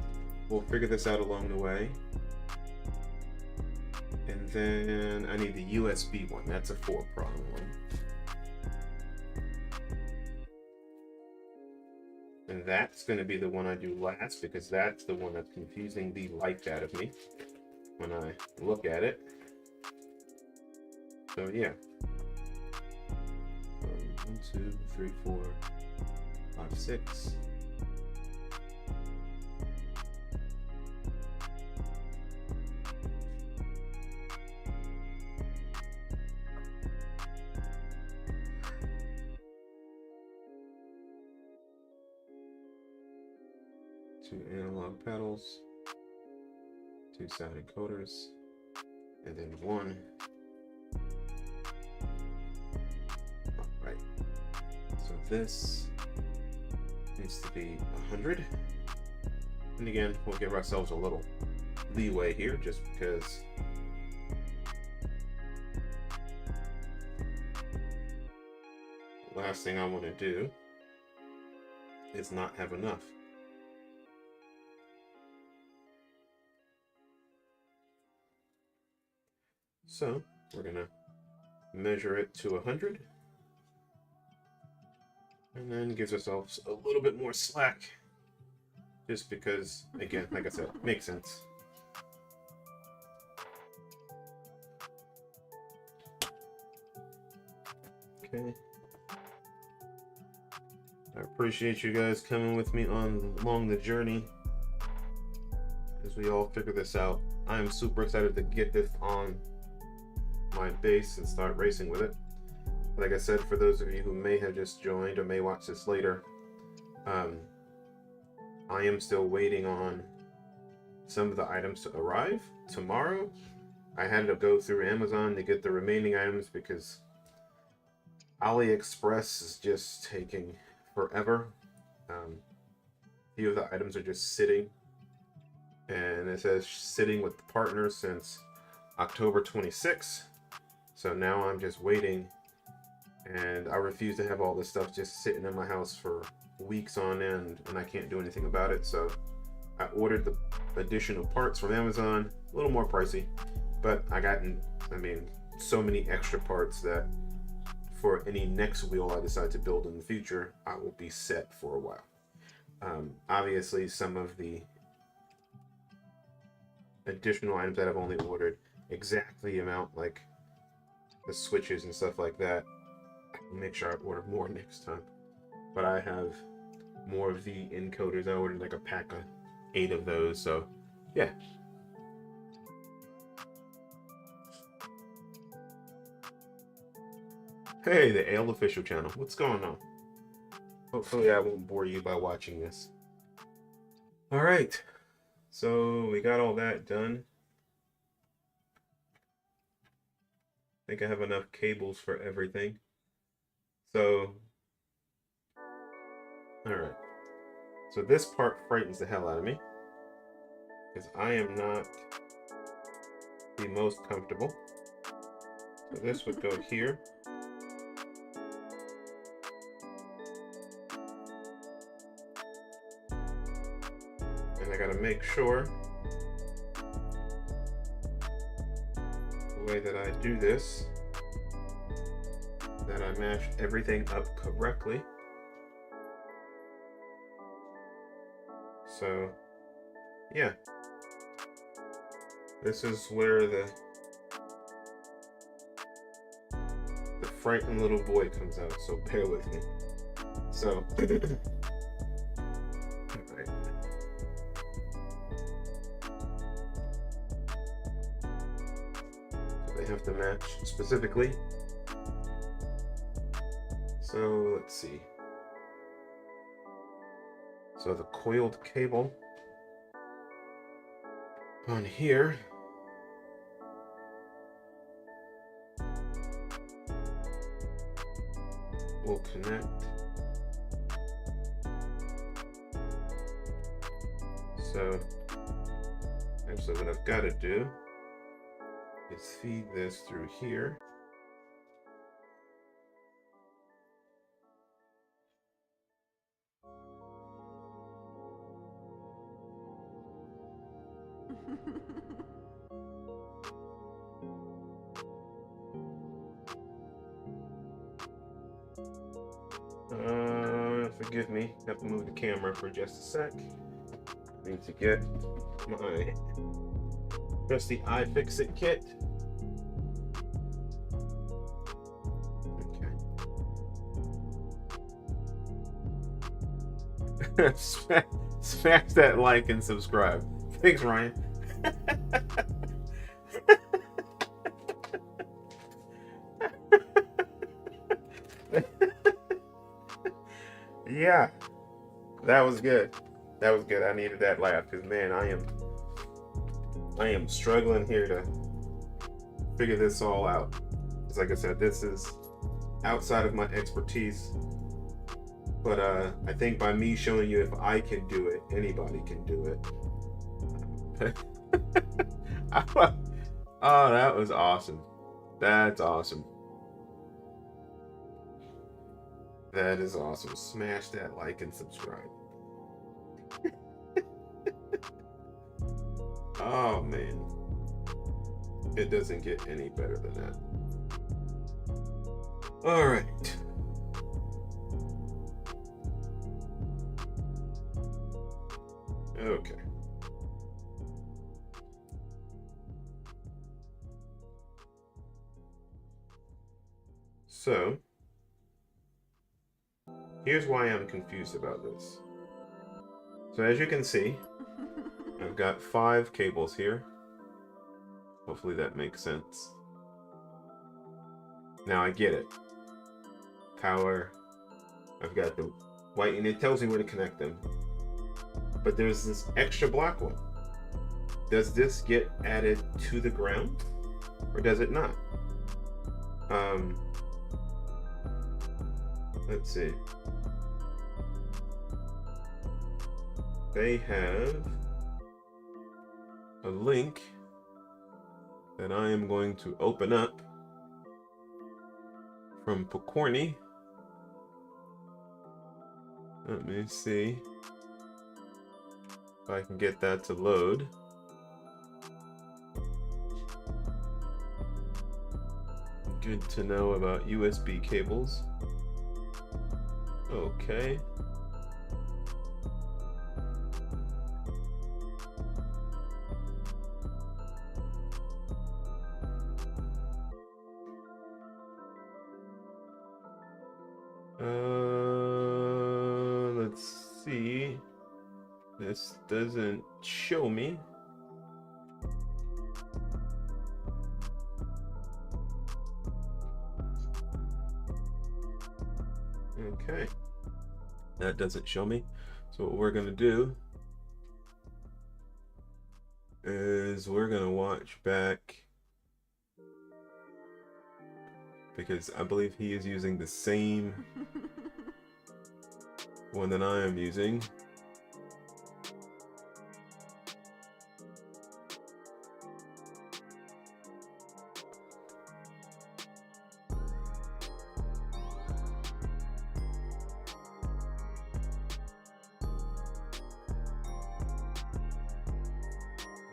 We'll figure this out along the way. And then I need the USB one. That's a 4-prong one. And that's going to be the one I do last, because that's the one that's confusing the life out of me when I look at it. So yeah. 1, 2, 3, 4, 5, 6. Two analog pedals, 2 side encoders, and then 1. All right. So this needs to be 100. And again, we'll give ourselves a little leeway here, just because the last thing I want to do is not have enough. So we're gonna measure it to 100, and then gives ourselves a little bit more slack, just because, again, like I said, makes sense. Okay. I appreciate you guys coming with me along the journey as we all figure this out. I am super excited to get this on my base and start racing with it. Like I said, for those of you who may have just joined or may watch this later, I am still waiting on some of the items to arrive tomorrow. I had to go through Amazon to get the remaining items because AliExpress is just taking forever. A few of the items are just sitting, and it says sitting with the partner since October 26th. So now I'm just waiting, and I refuse to have all this stuff just sitting in my house for weeks on end, and I can't do anything about it. So I ordered the additional parts from Amazon, a little more pricey, but I got, so many extra parts that for any next wheel I decide to build in the future, I will be set for a while. Obviously, some of the additional items that I've only ordered exactly the amount, like the switches and stuff like that, I'll make sure I order more next time. But I have more of the encoders. I ordered like a pack of 8 of those, so yeah. Hey, the Ale official channel, what's going on? Hopefully I won't bore you by watching this. All right, so we got all that done. I think I have enough cables for everything. So, all right. So this part frightens the hell out of me, because I am not the most comfortable. So this would go here. And I gotta make sure the way that I do this, that I mash everything up correctly. So yeah, this is where the frightened little boy comes out, so bear with me. So alright. switch specifically. So let's see. So the coiled cable on here will connect. So what I've got to do is feed this through here. Forgive me, have to move the camera for just a sec. Need to get my trusty iFixit kit. Okay. Smash that like and subscribe. Thanks, Ryan. Yeah, that was good. That was good. I needed that laugh because, man, I am struggling here to figure this all out. Because, like I said, this is outside of my expertise. But I think by me showing you if I can do it, anybody can do it. Oh, that was awesome. That's awesome. That is awesome. Smash that like and subscribe. Oh, man. It doesn't get any better than that. All right. Okay. So, here's why I'm confused about this. So as you can see, I've got 5 cables here. Hopefully that makes sense. Now I get it. Power. I've got the white, and it tells me where to connect them. But there's this extra black one. Does this get added to the ground, or does it not? Let's see. They have a link that I am going to open up from Pokornyi. Let me see if I can get that to load. Good to know about USB cables. Okay. Let's see. This doesn't show me. Okay. That doesn't show me. So what we're gonna do is we're gonna watch back, because I believe he is using the same one that I am using.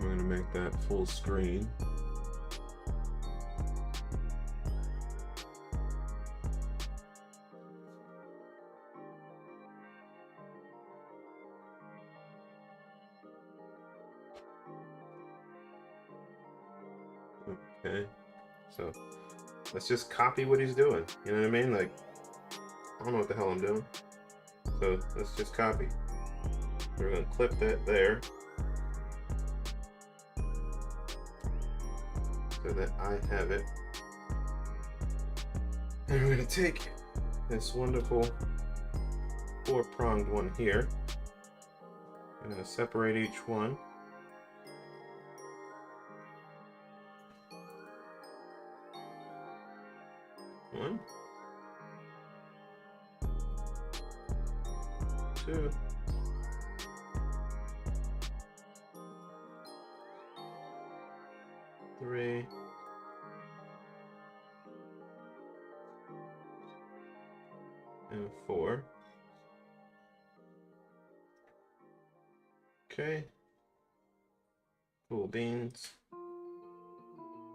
I'm going to make that full screen. Okay, so let's just copy what he's doing. You know what I mean? Like, I don't know what the hell I'm doing. So let's just copy. We're going to clip that there, so that I have it And we're going to take this wonderful 4-pronged one here. I'm going to separate each one. One, two, three, and 4. Okay. Cool beans.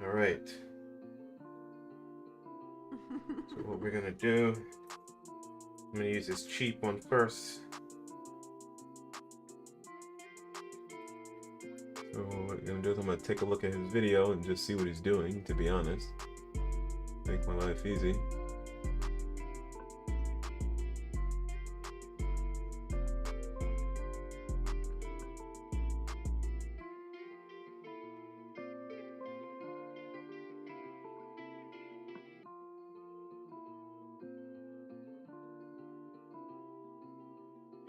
All right. So what we're gonna do, I'm gonna use this cheap one first. So what we're gonna do is I'm gonna take a look at his video and just see what he's doing, to be honest. Make my life easy.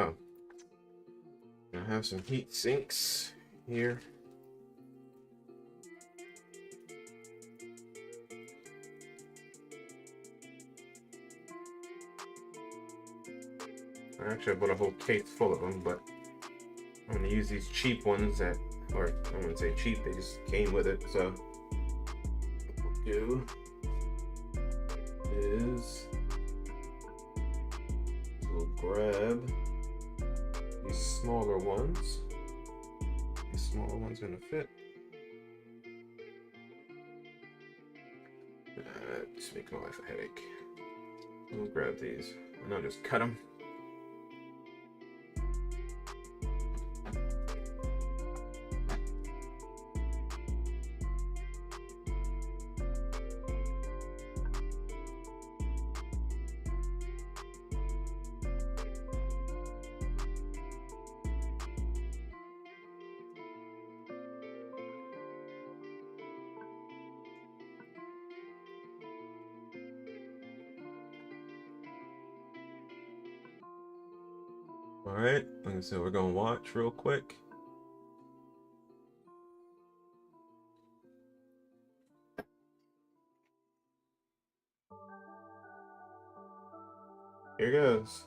Oh, I have some heat sinks here. Actually, I bought a whole case full of them, but I'm gonna use these cheap ones that, or I wouldn't say cheap, they just came with it. So what we'll do is we'll grab these smaller ones. These smaller ones gonna fit. Just make my life a headache. We'll grab these and I'll just cut them. All right, like I said, we're gonna watch real quick. Here goes.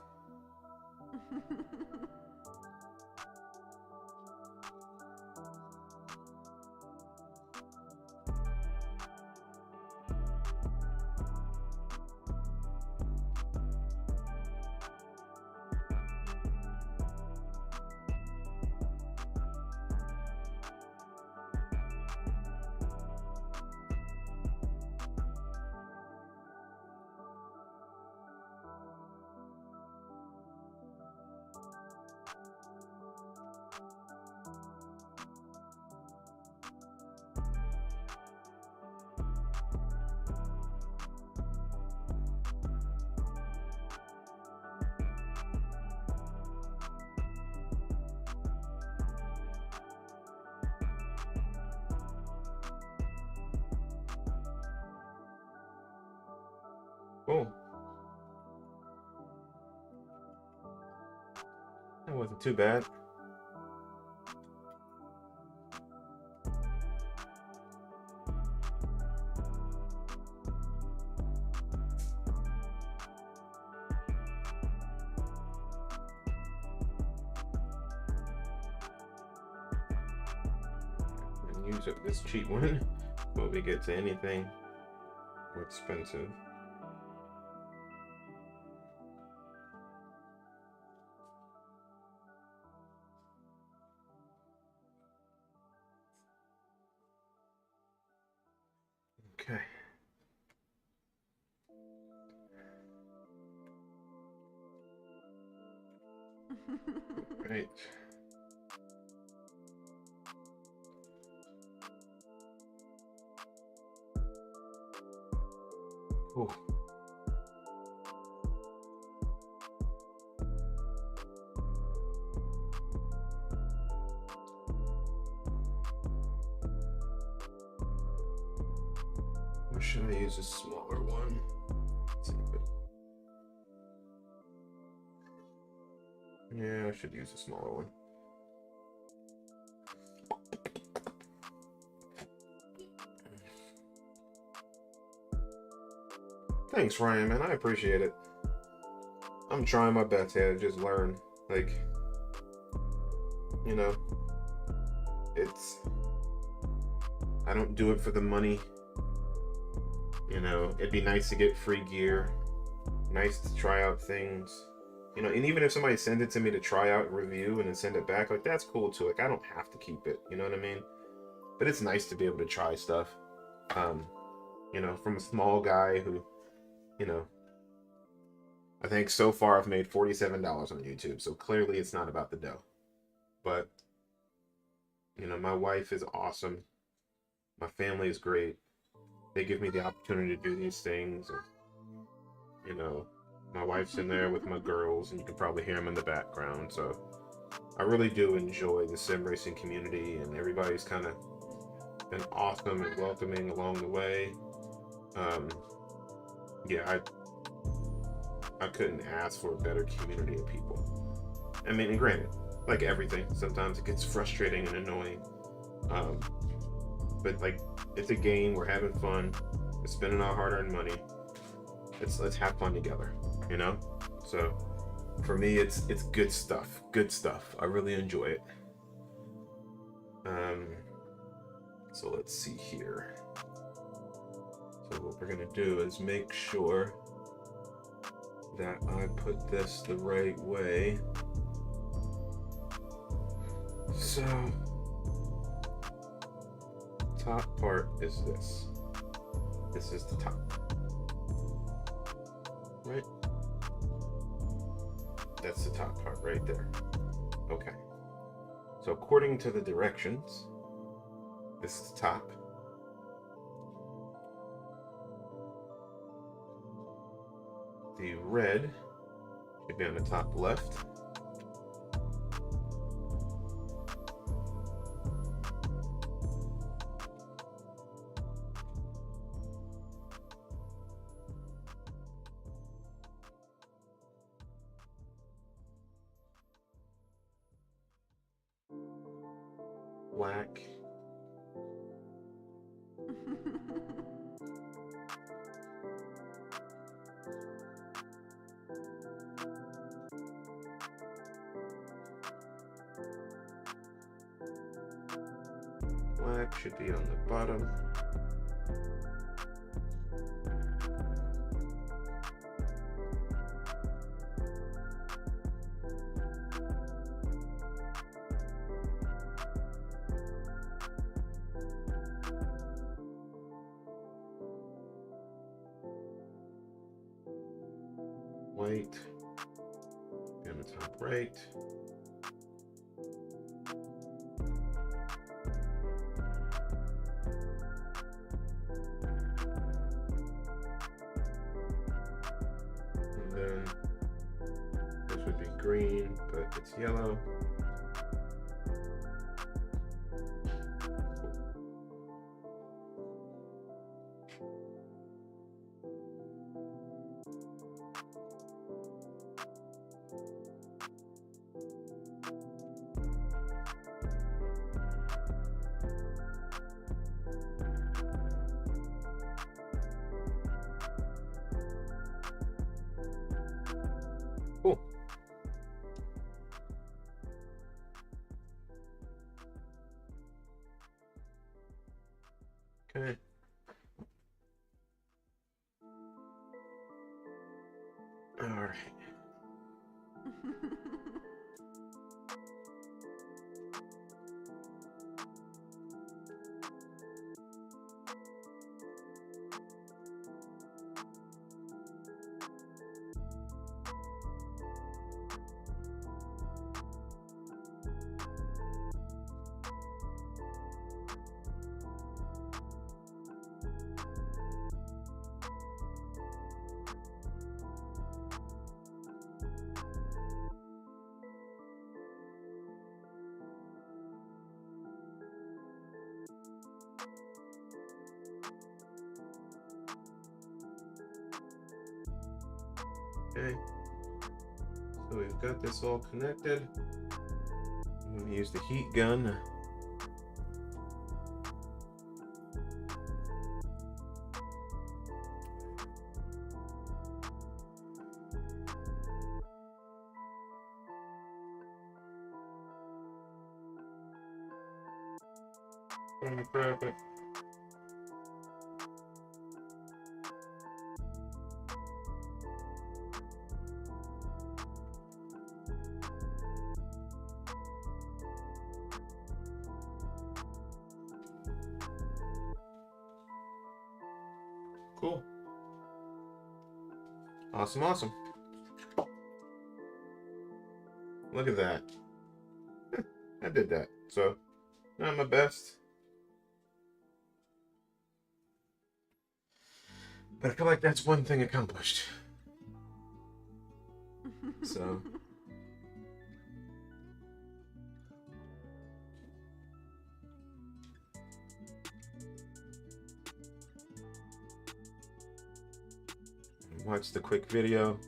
Cool. That wasn't too bad. And use up this cheap one before we get to anything more expensive. Okay. Right. Cool. Or should I use a smaller one? Let's see. Yeah, I should use a smaller one. Thanks, Ryan, man. I appreciate it. I'm trying my best here to just learn. Like, you know, I don't do it for the money. You know, it'd be nice to get free gear. Nice to try out things. You know, and even if somebody sends it to me to try out and review and then send it back, like, that's cool too. Like, I don't have to keep it. You know what I mean? But it's nice to be able to try stuff. You know, from a small guy who, you know, I think so far I've made $47 on YouTube. So clearly it's not about the dough. But, you know, my wife is awesome. My family is great. They give me the opportunity to do these things. And, you know, my wife's in there with my girls, and you can probably hear them in the background. So I really do enjoy the sim racing community, and everybody's kind of been awesome and welcoming along the way. Yeah, I couldn't ask for a better community of people. I mean, and granted, like everything, sometimes it gets frustrating and annoying. But like, it's a game. We're having fun. We're spending our hard-earned money. Let's have fun together, you know. So for me, it's good stuff. Good stuff. I really enjoy it. So let's see here. So what we're gonna do is make sure that I put this the right way. So top part is this. This is the top. Right? That's the top part right there. Okay. So according to the directions, this is the top. The red should be on the top left. Black. Black should be on the bottom. White, and the top right. And then this would be green, but it's yellow. Cool. Okay. All right. Okay. So we've got this all connected. I'm going to use the heat gun. Perfect. Cool. Awesome, awesome. Look at that. I did that. So, not my best. But I feel like that's one thing accomplished. So. Watch the quick video.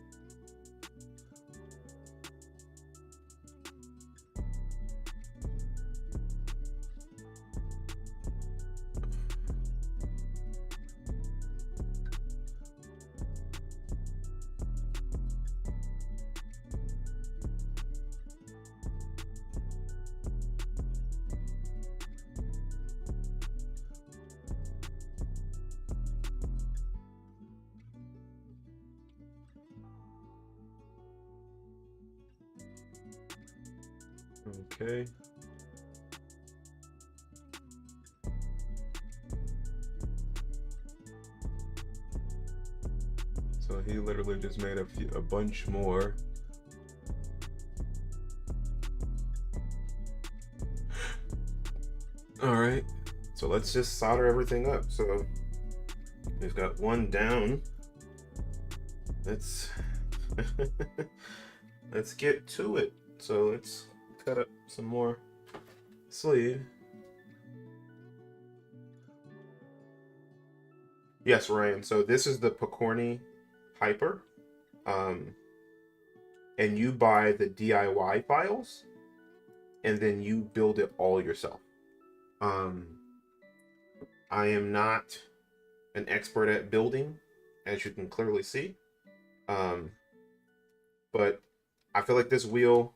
Okay. So he literally just made a bunch more. All right. So let's just solder everything up. So we've got one down. Let's let's get to it. So let's cut up some more sleeve. Yes, Ryan. So this is the Pokornyi HYP-R. And you buy the DIY files and then you build it all yourself. I am not an expert at building, as you can clearly see. But I feel like this wheel,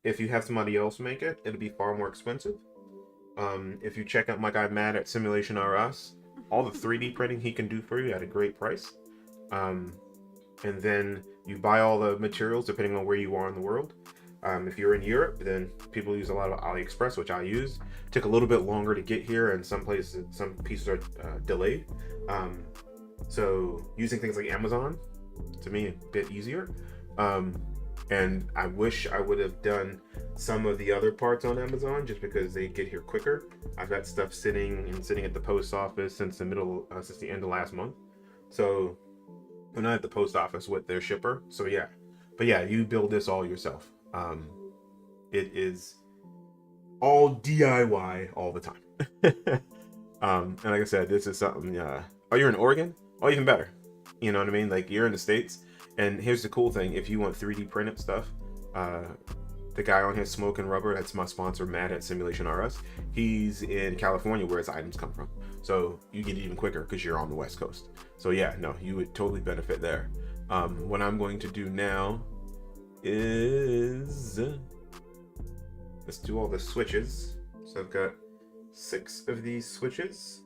if you have somebody else make it, it'll be far more expensive. If you check out my guy Matt at Simulation RS, all the 3D printing he can do for you at a great price. And then you buy all the materials depending on where you are in the world. If you're in Europe, then people use a lot of AliExpress, which I use. It took a little bit longer to get here, and some places, some pieces are delayed. So using things like Amazon, to me, a bit easier. And I wish I would have done some of the other parts on Amazon just because they get here quicker. I've got stuff sitting at the post office since the end of last month. So I'm not at the post office with their shipper. So yeah, but yeah, you build this all yourself. It is all DIY all the time. And like I said, this is something, oh, you're in Oregon? Oh, even better. You know what I mean? Like, you're in the States. And here's the cool thing. If you want 3D printed stuff, the guy on here, Smoke and Rubber, that's my sponsor, Matt at Simulation RS. He's in California where his items come from. So you get it even quicker because you're on the West Coast. So yeah, no, you would totally benefit there. What I'm going to do now is, let's do all the switches. So I've got 6 of these switches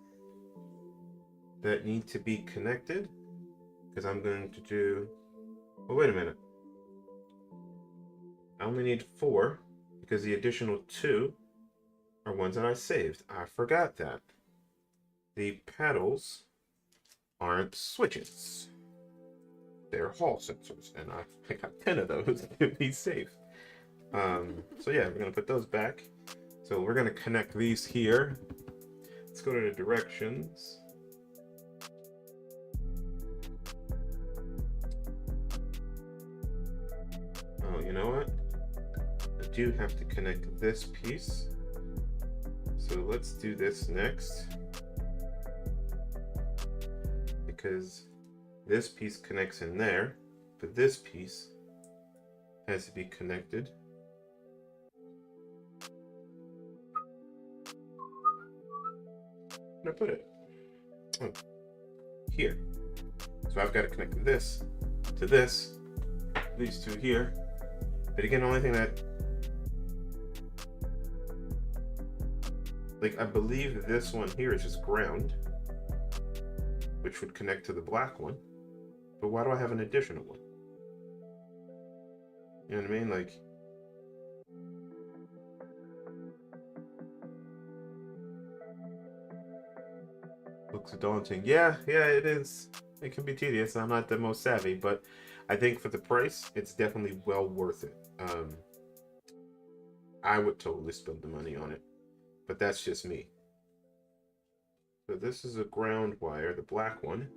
that need to be connected because I'm going to do, oh, wait a minute. I only need 4 because the additional 2 are ones that I saved. I forgot that. The pedals aren't switches. They're hall sensors, and I got 10 of those to be safe. So yeah, we're gonna put those back. So we're gonna connect these here. Let's go to the directions. Oh, you know what? I do have to connect this piece. So let's do this next. Because this piece connects in there, but this piece has to be connected. Where did I put it? Oh, here. So I've got to connect this to this, these two here. But again, the only thing that, like, I believe this one here is just ground, which would connect to the black one. But why do I have an additional one? You know what I mean? Like, looks daunting. Yeah, it is. It can be tedious. I'm not the most savvy, but I think for the price, it's definitely well worth it. I would totally spend the money on it, but that's just me. So this is a ground wire, the black one.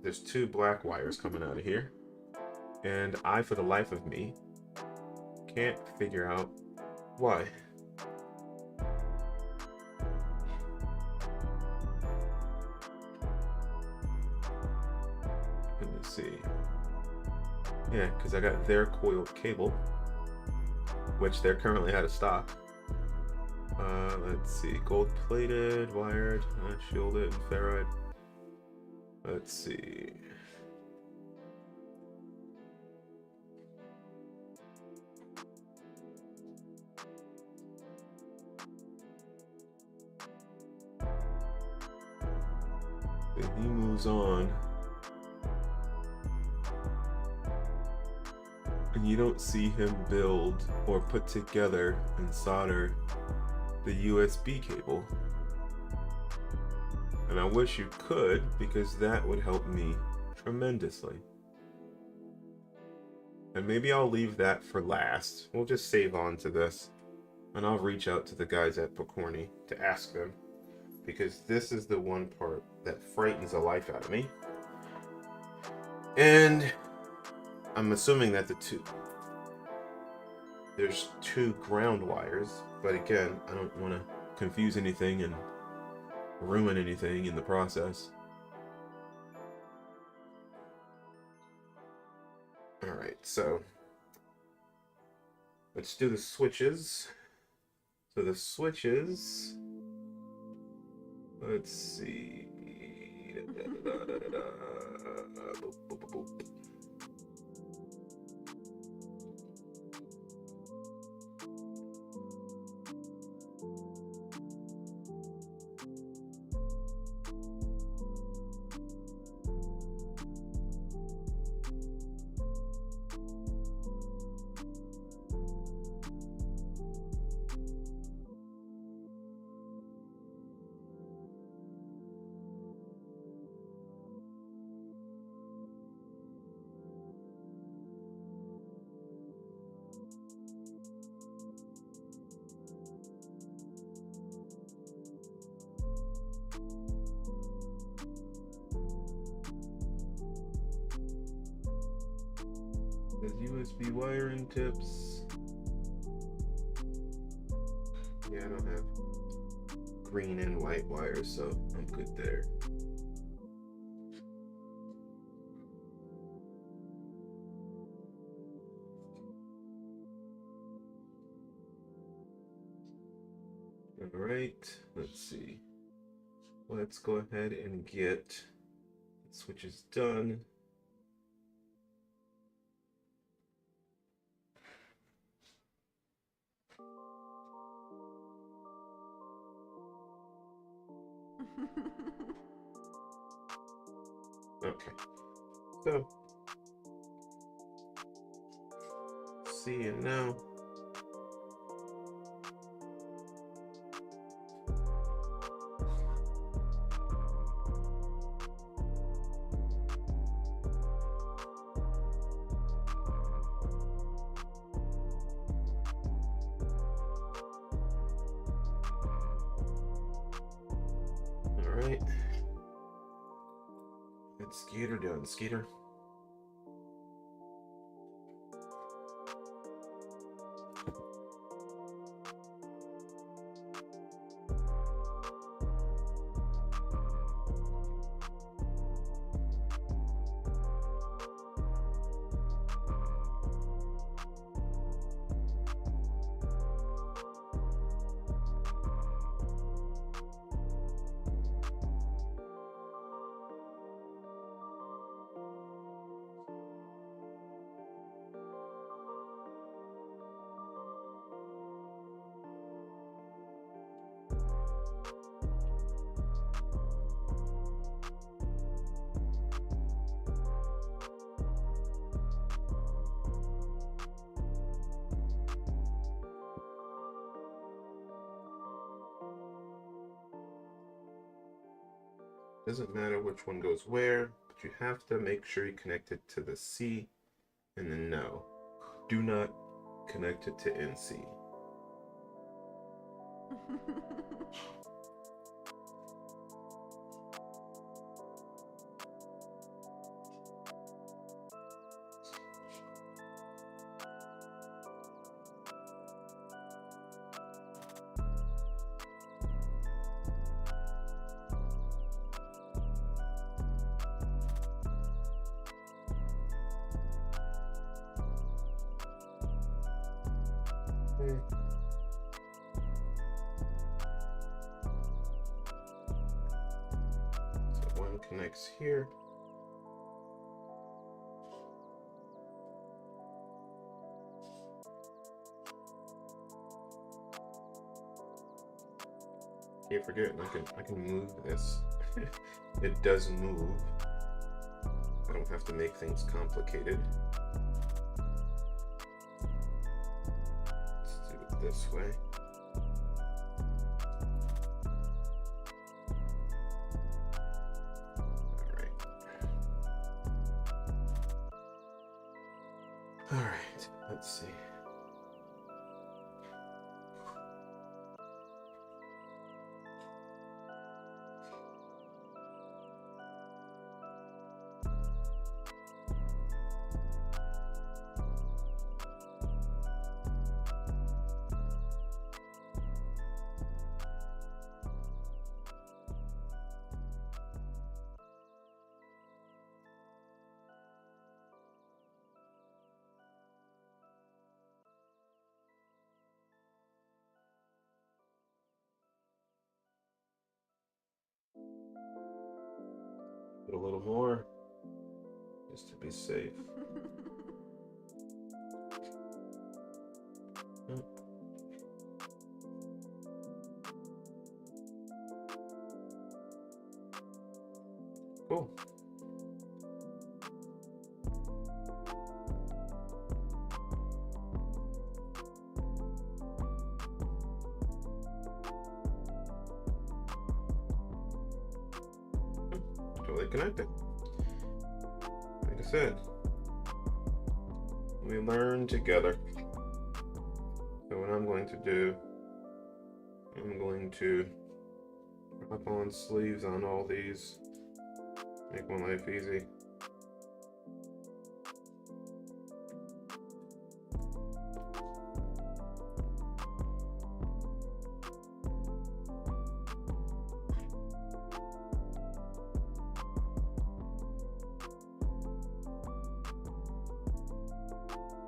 There's two black wires coming out of here, and I, for the life of me, can't figure out why. Let me see. Yeah, because I got their coiled cable, which they're currently out of stock. Let's see, gold plated, wired, shielded, ferrite. Let's see. Then he moves on. And you don't see him build or put together and solder the USB cable. And I wish you could, because that would help me tremendously. And maybe I'll leave that for last. We'll just save on to this. And I'll reach out to the guys at Pokornyi to ask them. Because this is the one part that frightens the life out of me. And I'm assuming that there's two ground wires, but again, I don't want to confuse anything and ruin anything in the process. All right, so let's do the switches. So the switches, let's see. There's USB wiring tips. Yeah, I don't have green and white wires, so I'm good there. All right, let's see. Let's go ahead and get the switches done. Okay, so see you now. All right. Let's Skater done. Skater. Doesn't matter which one goes where, but you have to make sure you connect it to the C and then no. Do not connect it to NC. So one connects here. Can't forget, I can move this. It does move. I don't have to make things complicated. Let's do it this way. All right, let's see. Get a little more, just to be safe. Cool. Totally connected. Like I said, we learn together. So what I'm going to do, I'm going to drop on sleeves on all these, make my life easy.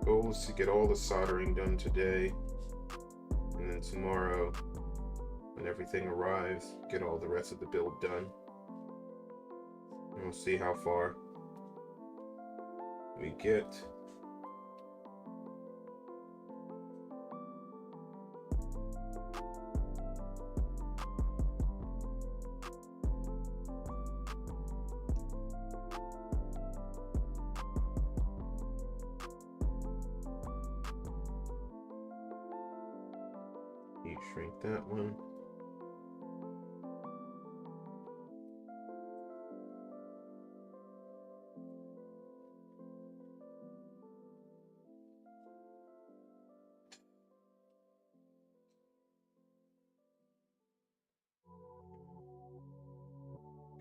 Goal is to get all the soldering done today, and then tomorrow, when everything arrives, get all the rest of the build done. And we'll see how far we get. Heat shrink that one.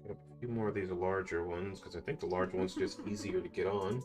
Get a few more of these larger ones, because I think the large ones are just easier to get on.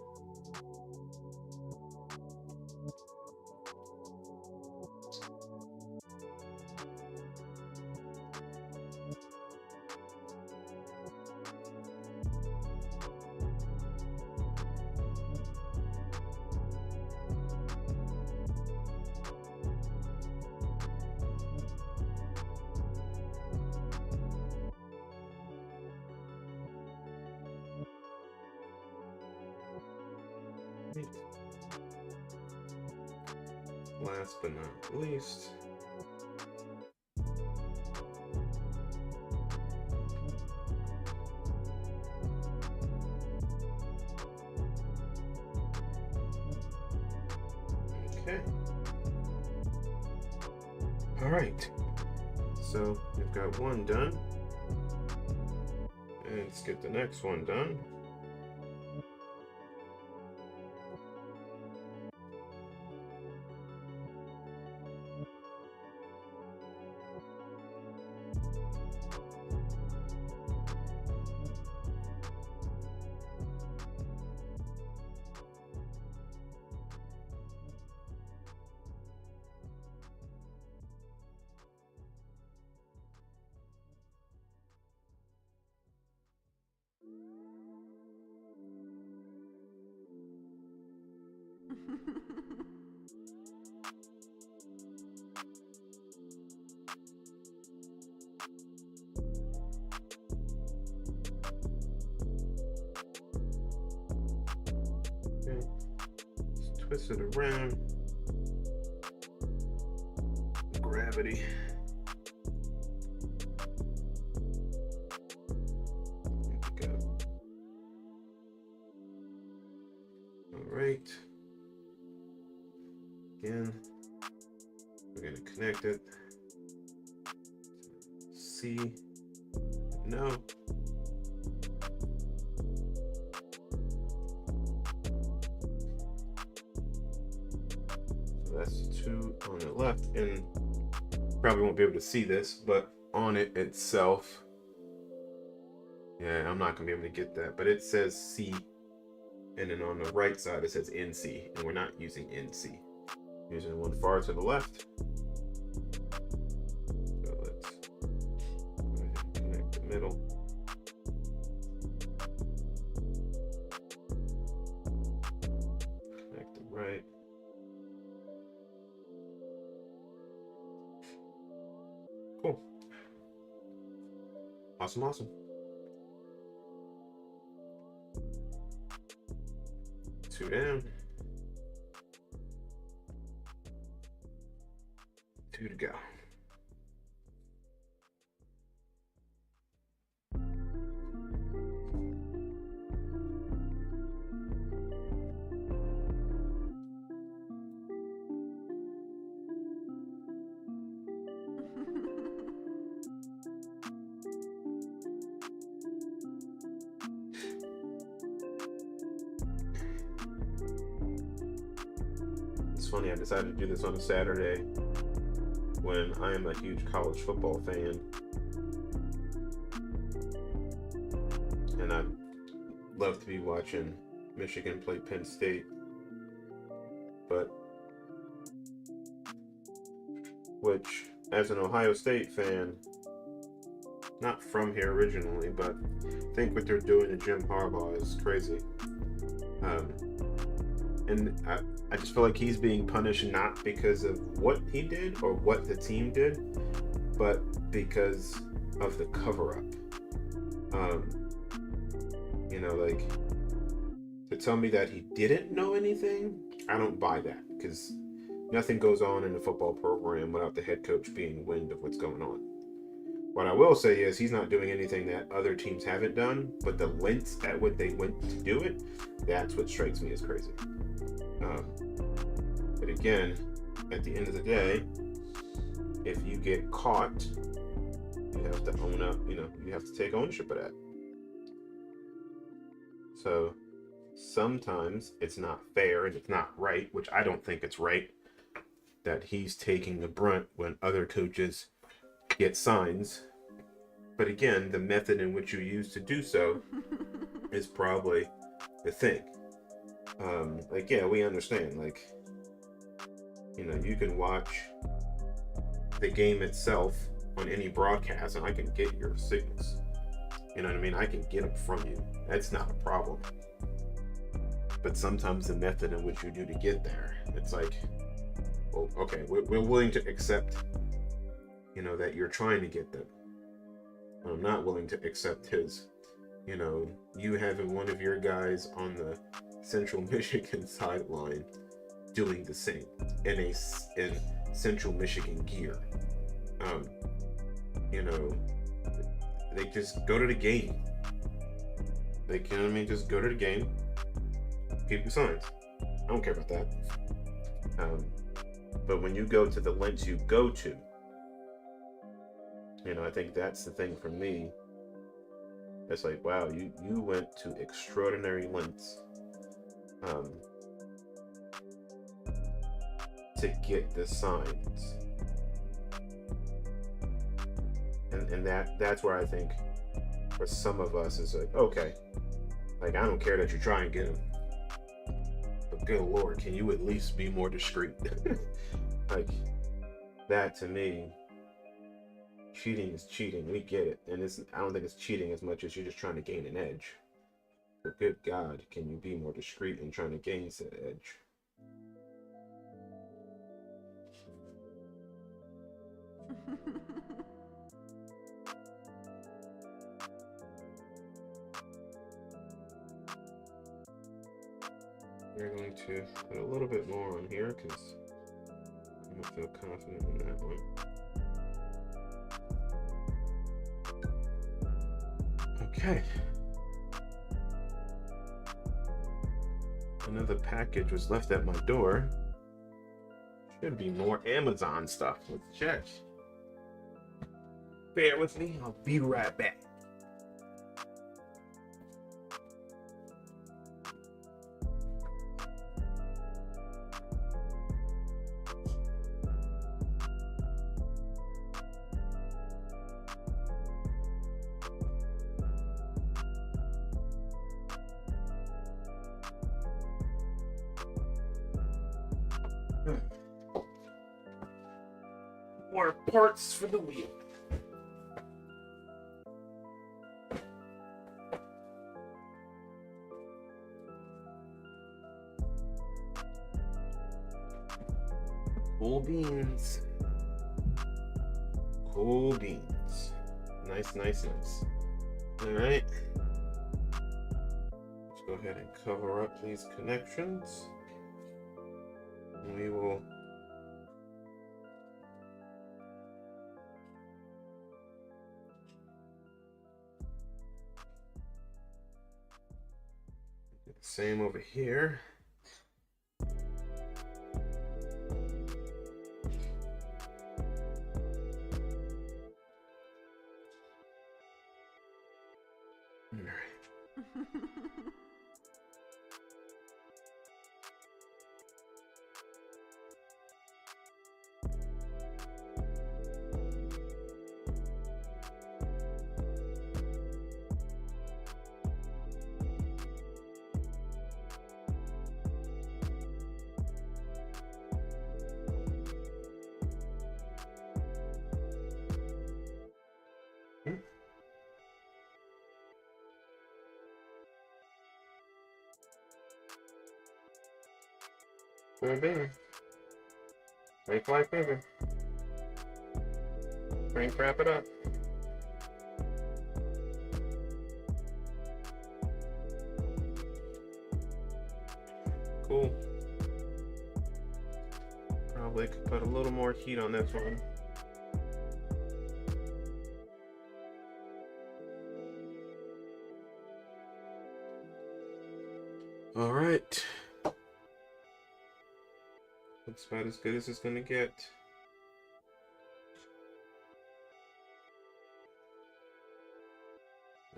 Last but not least, okay. All right, so we've got one done, Let's get the next one done. Okay. Just twist it around. Gravity. There we go. All right. Again, we're going to connect it. C. No. So that's 2 on the left, and probably won't be able to see this, but on it itself, yeah, I'm not going to be able to get that, but it says C, and then on the right side it says NC, and we're not using NC. Using one far to the left. So let's go ahead and connect the middle. Connect the right. Cool. Awesome, awesome. Two down. 2 to go. It's funny, I decided to do this on a Saturday when I am a huge college football fan, and I'd love to be watching Michigan play Penn State, but which, as an Ohio State fan, not from here originally, but I think what they're doing to Jim Harbaugh is crazy. And I just feel like he's being punished not because of what he did or what the team did, but because of the cover-up. You know, like, to tell me that he didn't know anything, I don't buy that, because nothing goes on in the football program without the head coach being wind of what's going on. What I will say is he's not doing anything that other teams haven't done, but the lengths at what they went to do it, that's what strikes me as crazy. But again, at the end of the day, if you get caught, you have to own up, you know, you have to take ownership of that. So sometimes it's not fair and it's not right, which I don't think it's right, that he's taking the brunt when other coaches get signs. But again, the method in which you use to do so is probably the thing. Like, yeah, we understand, like, you know, you can watch the game itself on any broadcast and I can get your signals. You know what I mean? I can get them from you. That's not a problem. But sometimes the method in which you do to get there, it's like, well, okay, we're willing to accept, you know, that you're trying to get them. I'm not willing to accept his, you know, you having one of your guys on the Central Michigan sideline doing the same in Central Michigan gear. You know, they just go to the game. They can, you know what I mean, just go to the game, keep the signs. I don't care about that. But when you go to the lengths you go to, you know, I think that's the thing for me, It's like, wow, you went to extraordinary lengths to get the signs. And that's where I think for some of us is like, okay, like, I don't care that you're trying to get them, but good Lord, can you at least be more discreet? Like, that to me, cheating is cheating. We get it. And I don't think it's cheating as much as you're just trying to gain an edge. But good God, can you be more discreet in trying to gain said edge? We're going to put a little bit more on here because I don't feel confident in that one. Okay. Another package was left at my door. Should be more Amazon stuff. Let's check. Bear with me, I'll be right back. More parts for the wheel. Cool beans. Cool beans. Nice, nice, nice. All right. Let's go ahead and cover up these connections. And we will do the same over here. Very big. Make life bigger. Crank wrap it up. Cool. Probably could put a little more heat on this one. All right. Looks about as good as it's gonna get.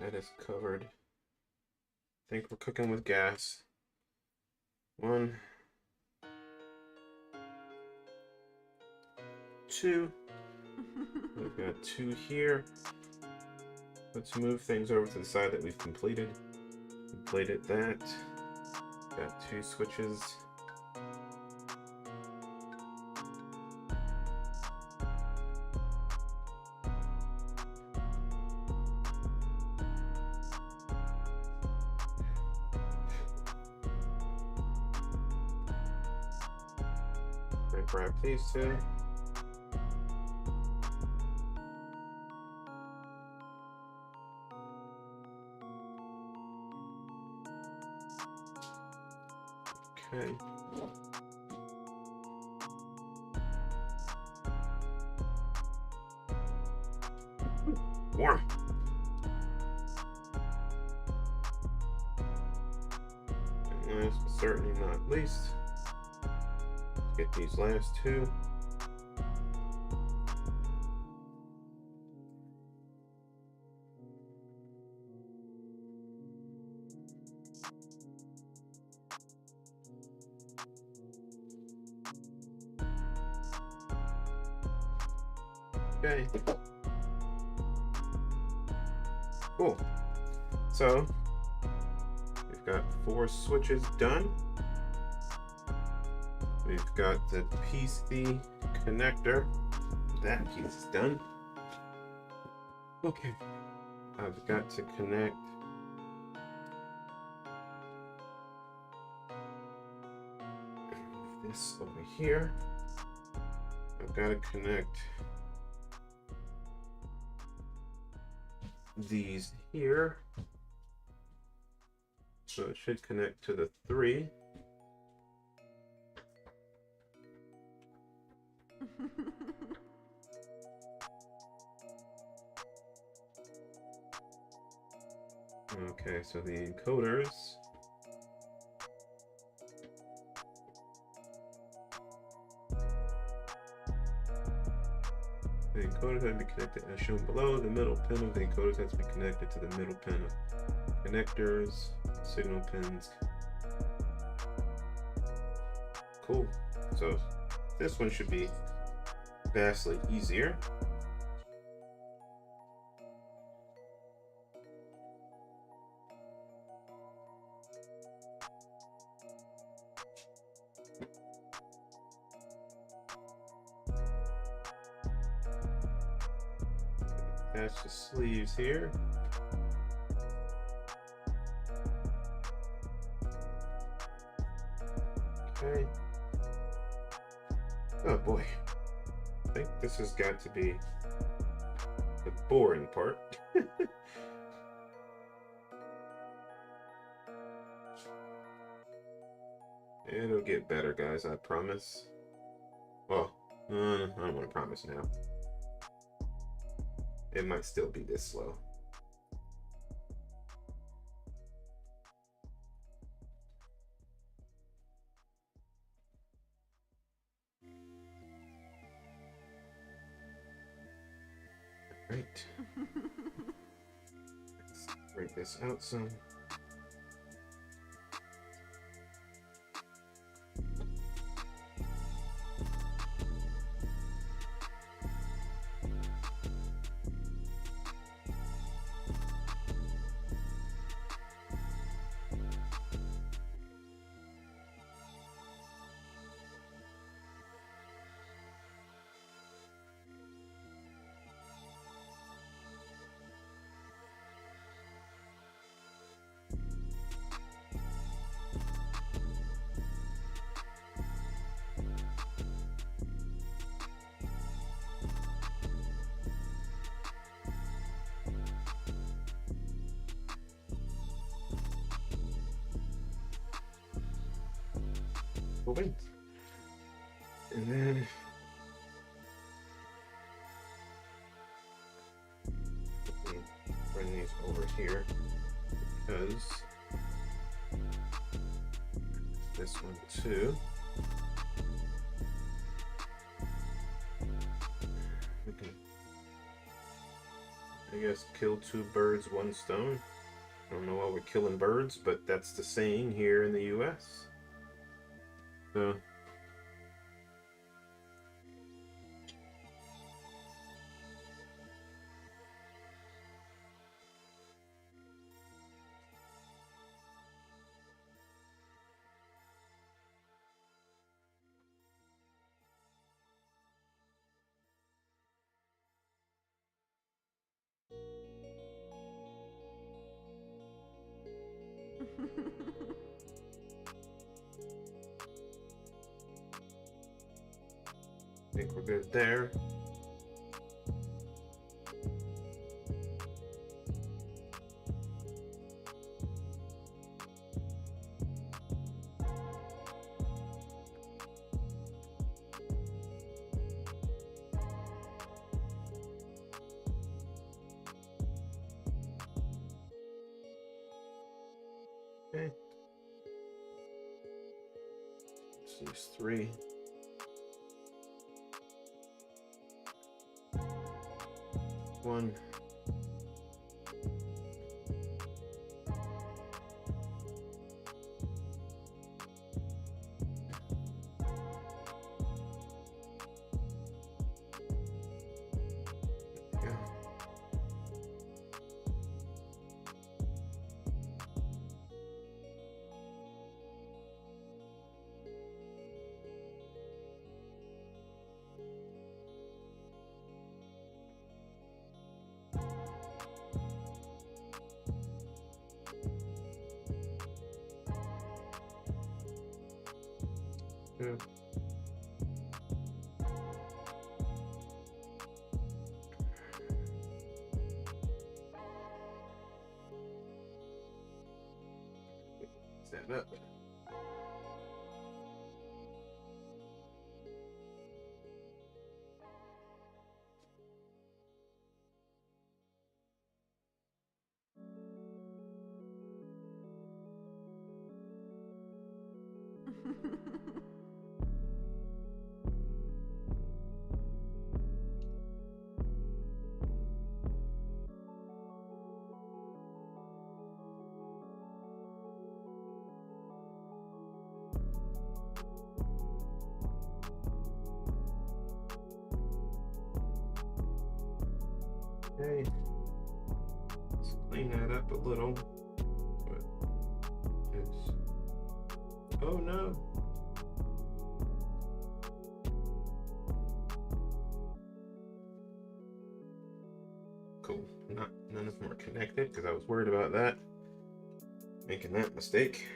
That is covered. I think we're cooking with gas. 1, 2. We've got 2 here. Let's move things over to the side that we've completed. Completed that. Got 2 switches. Grab these 2. Okay. Warm. And last but certainly not least, get these last 2. Okay. Cool. So we've got 4 switches done. We've got the PC connector. That piece is done. Okay. I've got to connect this over here. I've got to connect these here. So it should connect to the 3. Okay, so the encoders. The encoders have to be connected as shown below. The middle pin of the encoders has to be connected to the middle pin of connectors, signal pins. Cool. So this one should be vastly easier. Attach the sleeves here. Okay. Oh boy. I think this has got to be the boring part. It'll get better, guys, I promise. Well, I don't want to promise now. It might still be this slow. All right. Let's break this out some. Open. And then bring these over here because this one too. We can, I guess, kill 2 birds, 1 stone. I don't know why we're killing birds, but that's the saying here in the US. So I think we're good there. Okay. Let's use 3. 1. Yeah. Stand up. Okay. Let's clean that up a little. But it's... Oh no. Cool. None of them are connected because I was worried about that. Making that mistake.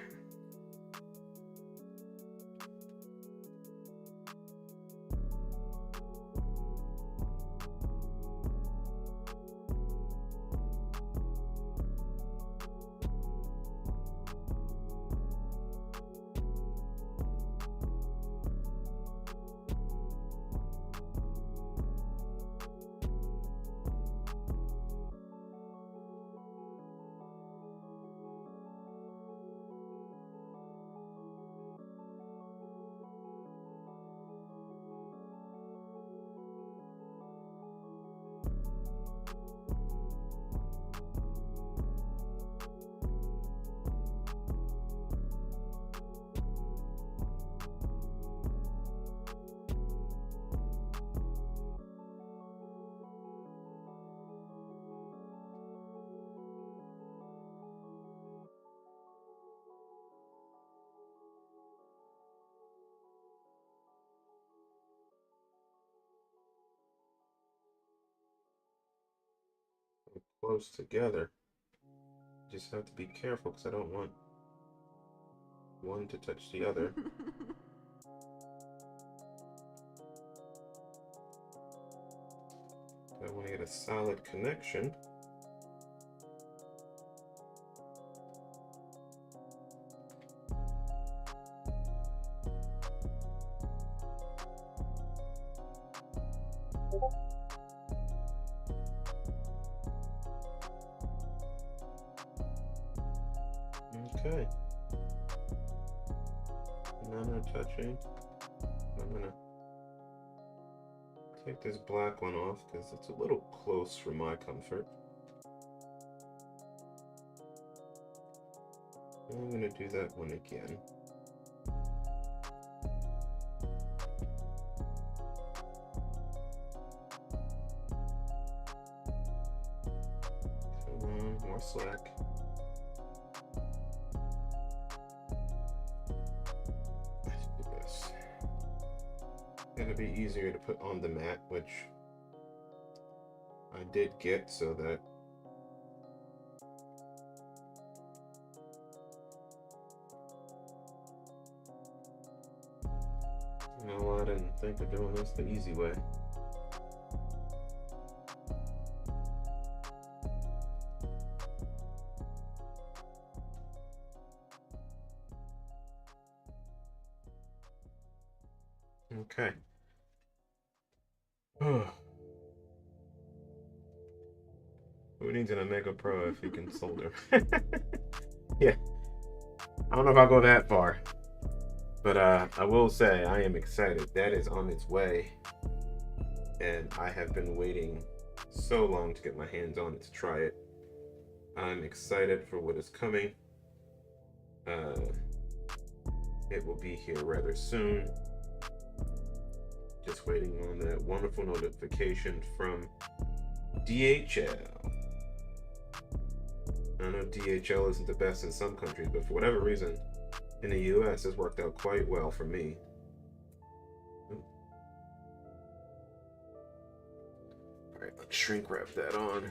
Close together. Just have to be careful because I don't want one to touch the other. I want to get a solid connection. Okay. None are touching. I'm gonna take this black one off because it's a little close for my comfort. And I'm gonna do that one again. Come on, more slack. Gonna be easier to put on the mat, which I did get so that I didn't think of doing this the easy way. Okay. Who needs an Omega Pro if you can solder? Yeah. I don't know if I'll go that far. But I will say I am excited. That is on its way. And I have been waiting so long to get my hands on it to try it. I'm excited for what is coming. It will be here rather soon. Just waiting on that wonderful notification from DHL. I know DHL isn't the best in some countries, but for whatever reason, in the US, it's worked out quite well for me. All right, let's shrink wrap that on.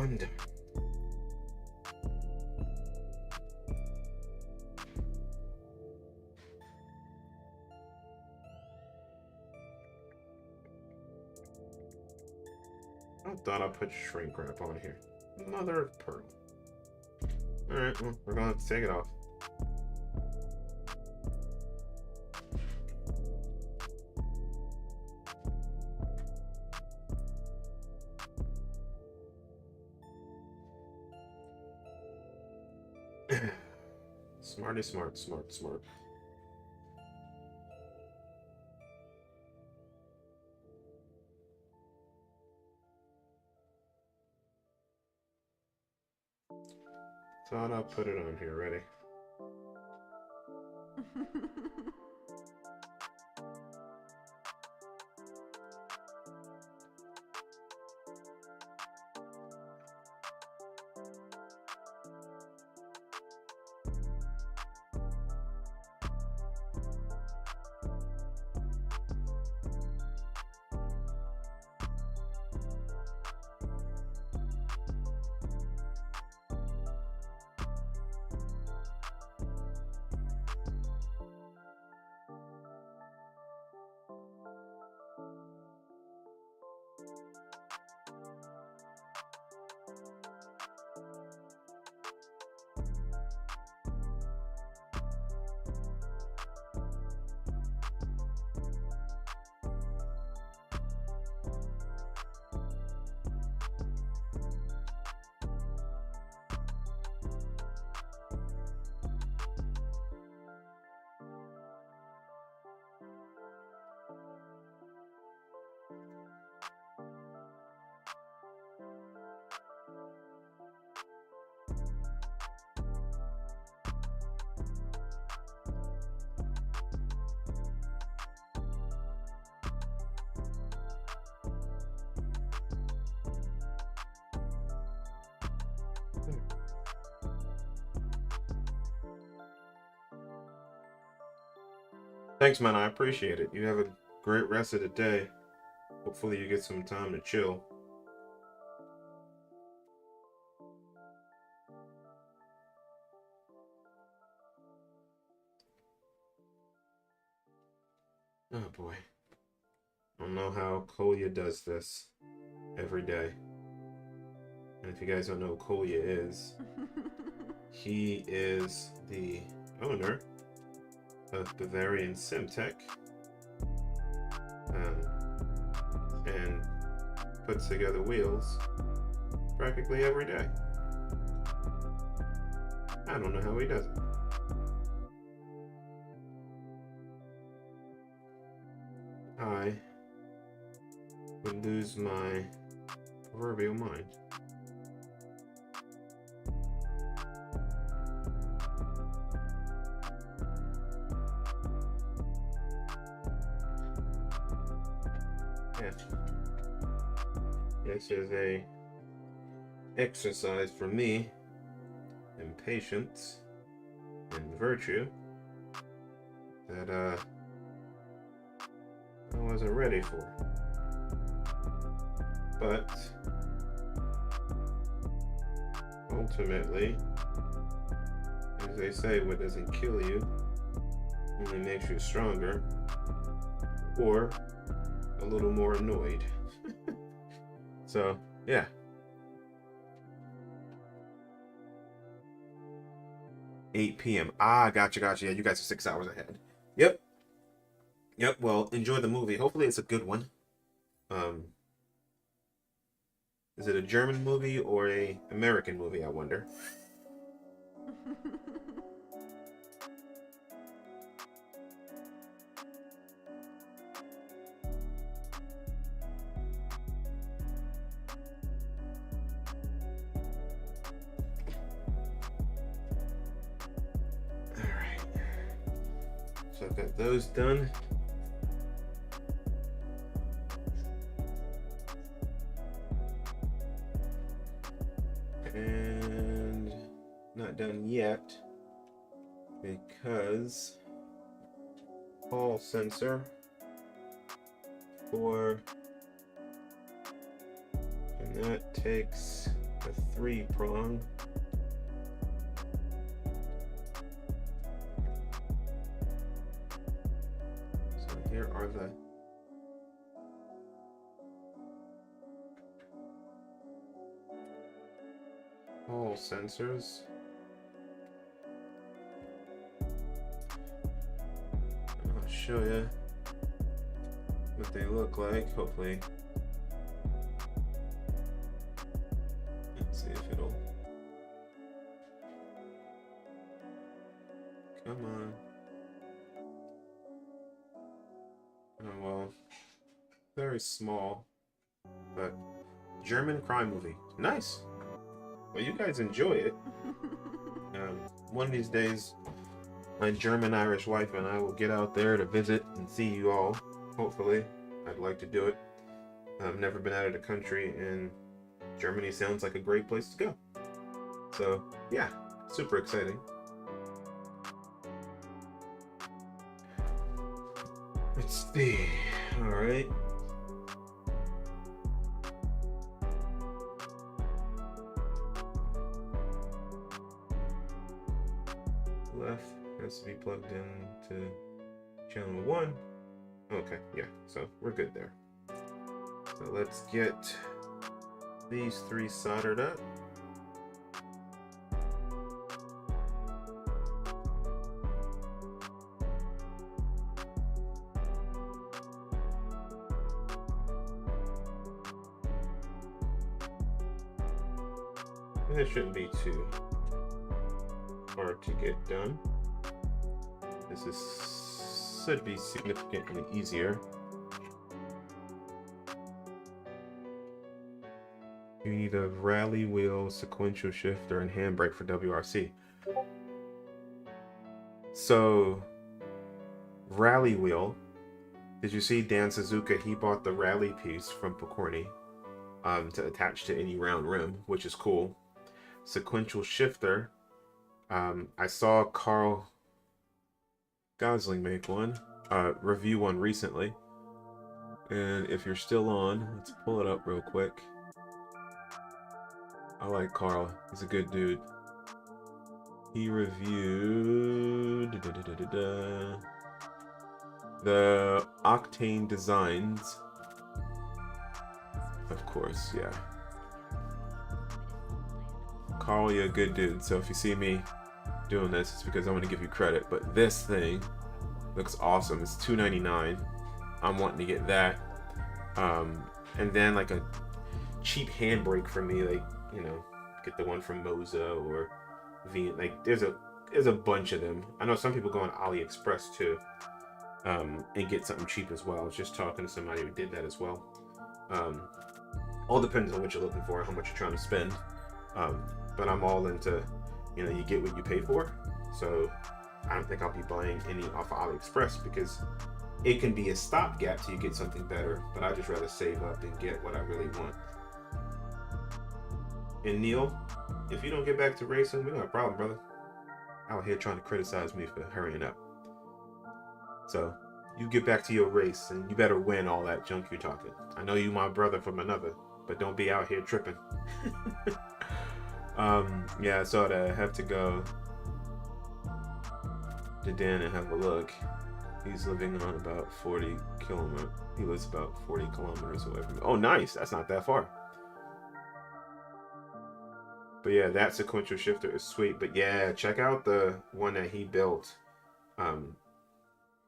wonder. I thought I put shrink wrap on here. Mother of pearl. Alright, well, we're gonna have to take it off. Smarty smart, smart, smart. Thought I'll put it on here. Ready? Thanks, man. I appreciate it. You have a great rest of the day. Hopefully you get some time to chill. Oh boy. I don't know how Kolya does this every day. And if you guys don't know who Kolya is, he is the owner of Bavarian Simtech, and puts together wheels practically every day. I don't know how he does it. I would lose my proverbial mind. This is a exercise for me in patience and virtue that I wasn't ready for. But ultimately, as they say, what doesn't kill you only makes you stronger or a little more annoyed. So, yeah. $8 p.m. Ah, gotcha. Yeah, you guys are 6 hours ahead. Yep. Well, enjoy the movie. Hopefully it's a good one. Is it a German movie or a American movie, I wonder? So I've got those done. And not done yet because hall sensor and that takes a 3-prong. So here are the hall sensors. I'll show you what they look like. Hopefully, let's see if it'll come on. Oh well, very small, but German crime movie. Nice. Well, you guys enjoy it. One of these days, my German-Irish wife and I will get out there to visit and see you all. Hopefully, I'd like to do it. I've never been out of the country, and Germany sounds like a great place to go. So, yeah, super exciting. Let's see. All right. Left has to be plugged into channel 1. Okay, yeah, so we're good there. So let's get these 3 soldered up. And it shouldn't be too hard to get done. Should be significantly easier. You need a rally wheel, sequential shifter, and handbrake for WRC. So, rally wheel. Did you see Dan Suzuka? He bought the rally piece from Pokornyi to attach to any round rim, which is cool. Sequential shifter. I saw Carl Gosling make one, review one recently. And if you're still on, let's pull it up real quick. I like Carl. He's a good dude. He reviewed the Octane Designs. Of course, yeah. Carl, you're a good dude. So if you see me doing this, it's because I want to give you credit. But this thing looks awesome. It's $2.99. I'm wanting to get that. And then like a cheap handbrake for me, like, you know, get the one from Moza or V. Like there's a bunch of them. I know some people go on AliExpress too, and get something cheap as well. I was just talking to somebody who did that as well. All depends on what you're looking for, how much you're trying to spend. But I'm all into, you know, you get what you pay for. So I don't think I'll be buying any off of AliExpress because it can be a stopgap till you get something better. But I'd just rather save up and get what I really want. And Neil, if you don't get back to racing, we got a problem, brother. Out here trying to criticize me for hurrying up. So you get back to your race and you better win all that junk you're talking. I know you my brother from another, but don't be out here tripping. Yeah, so I have to go to Dan and have a look. He's living on about 40 kilometers. He lives about 40 kilometers away from me. Oh, nice. That's not that far. But yeah, that sequential shifter is sweet. But yeah, check out the one that he built.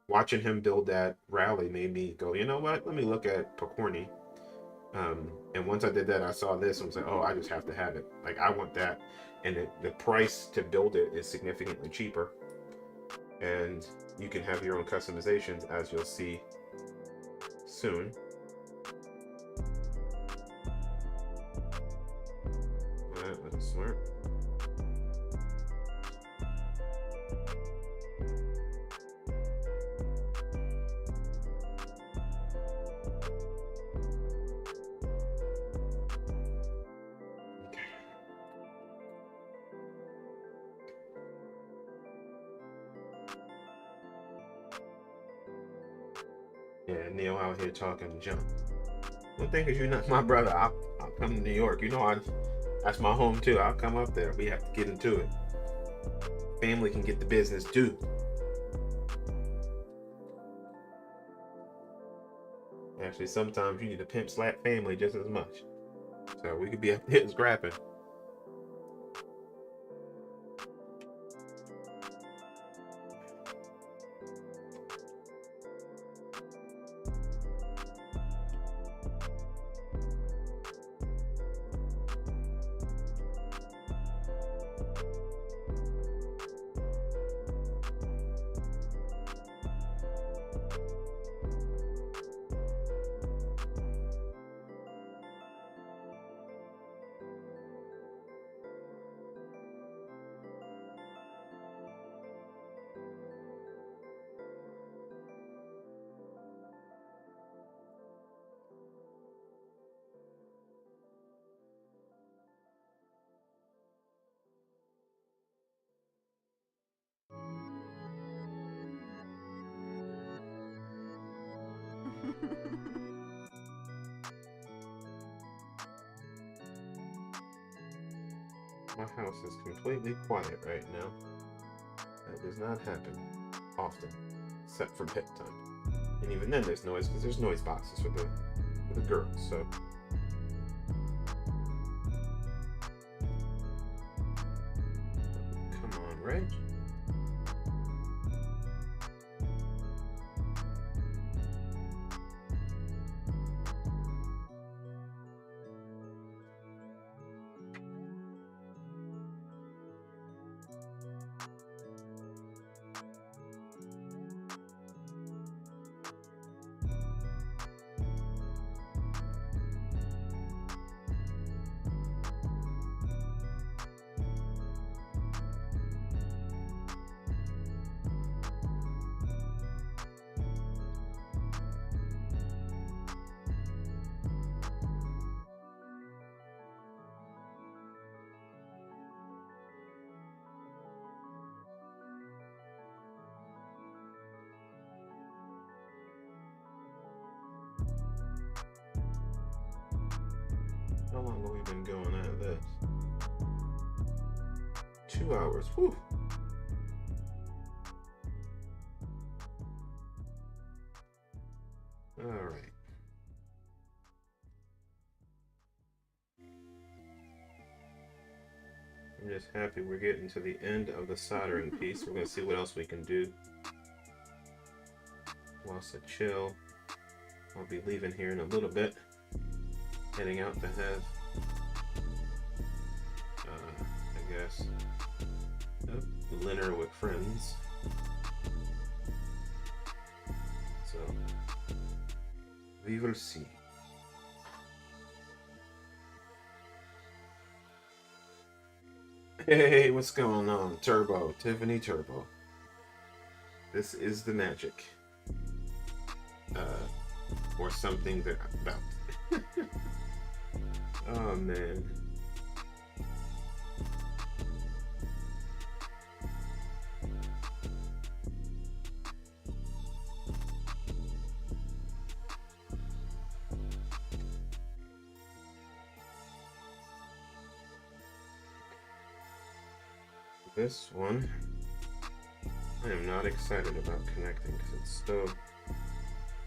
Watching him build that rally made me go, you know what? Let me look at Pokornyi. And once I did that, I saw this and was like, oh, I just have to have it. Like, I want that. And the price to build it is significantly cheaper. And you can have your own customizations, as you'll see soon. That was smart. Yeah, Neil out here talking junk. One thing is, you're not my brother. I'll come to New York. You know, That's my home too. I'll come up there. We have to get into it. Family can get the business too. Actually, sometimes you need a pimp slap family just as much. So we could be up there scrapping. My house is completely quiet right now. That does not happen often, except for bedtime. And even then there's noise, because there's noise boxes for the girls, so. Come on, Ray. How long have we been going at this? 2 hours. Whew. All right. I'm just happy we're getting to the end of the soldering piece. We're going to see what else we can do. Whilst I chill, I'll be leaving here in a little bit. Heading out to have, I guess, a dinner with friends. So, we will see. Hey, what's going on? Turbo, Tiffany Turbo. This is the magic. Or something that about. Oh man. This one, I am not excited about connecting because it's so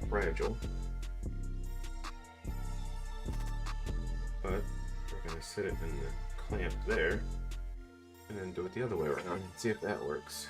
fragile. But we're going to sit it in the clamp there and then do it the other way around and see if that works.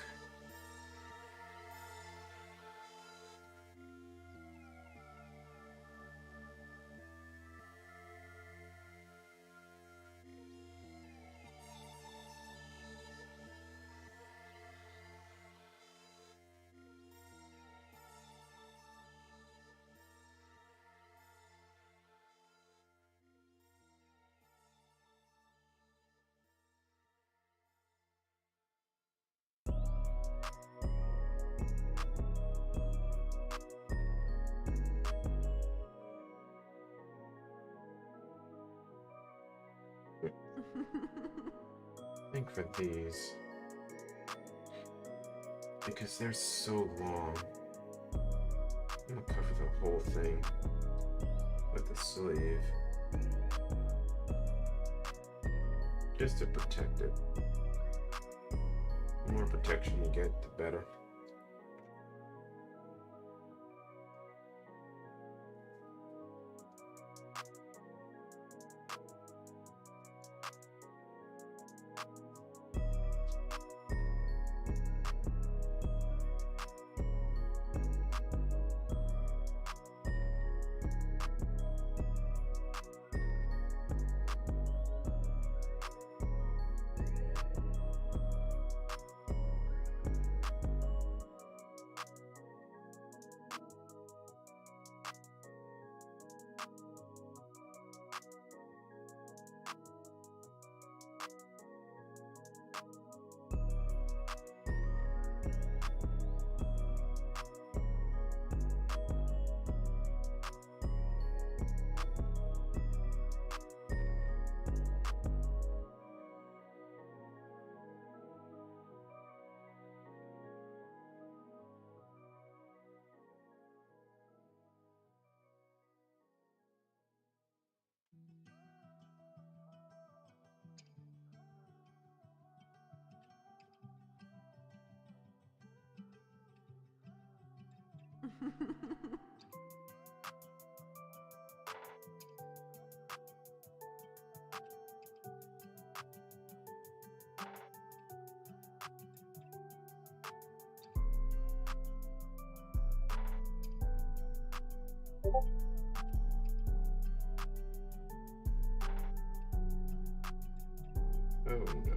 I think for these, because they're so long, I'm gonna cover the whole thing with the sleeve. just to protect it. The more protection you get, the better. Oh no.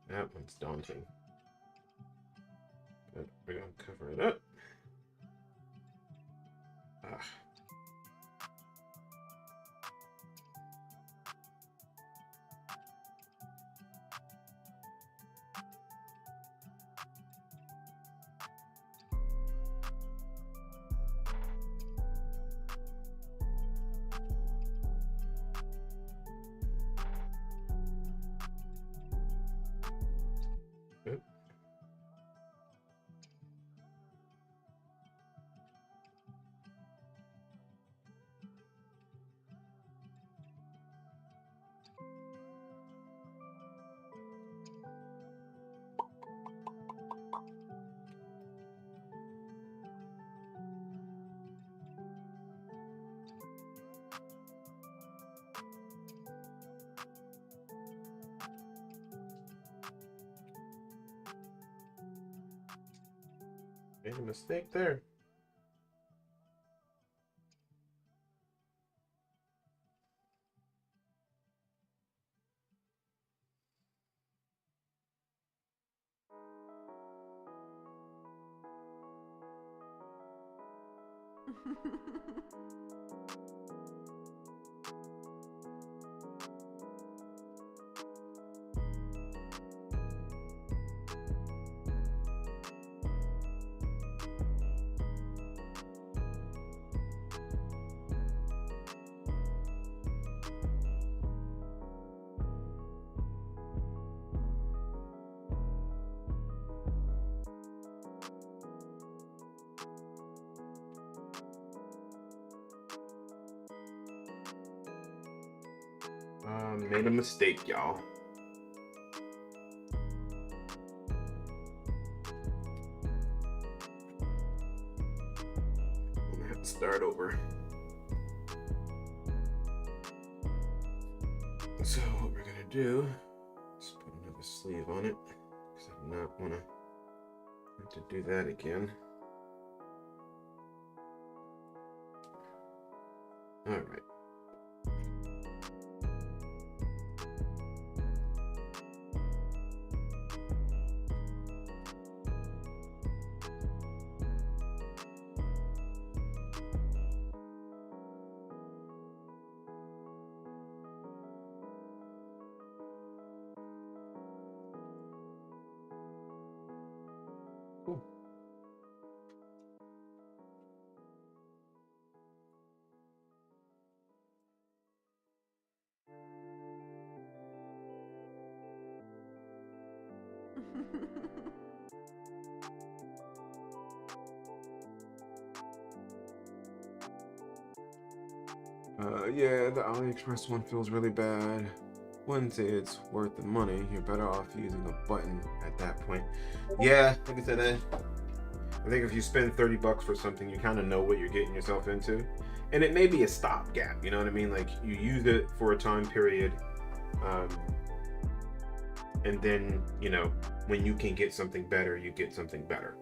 That one's daunting. But we're gonna cover it up. Made a mistake there. Made a mistake, y'all. I'm gonna have to start over. So what we're gonna do is put another sleeve on it, because I do not want to have to do that again. All right. Cool. Yeah, the AliExpress one feels really bad. Wouldn't say it's worth the money. You're better off using a button at that point. Yeah, like I said, I think if you spend 30 bucks for something, you kind of know what you're getting yourself into. And it may be a stopgap, you know what I mean? Like, you use it for a time period, and then, you know, when you can get something better, you get something better.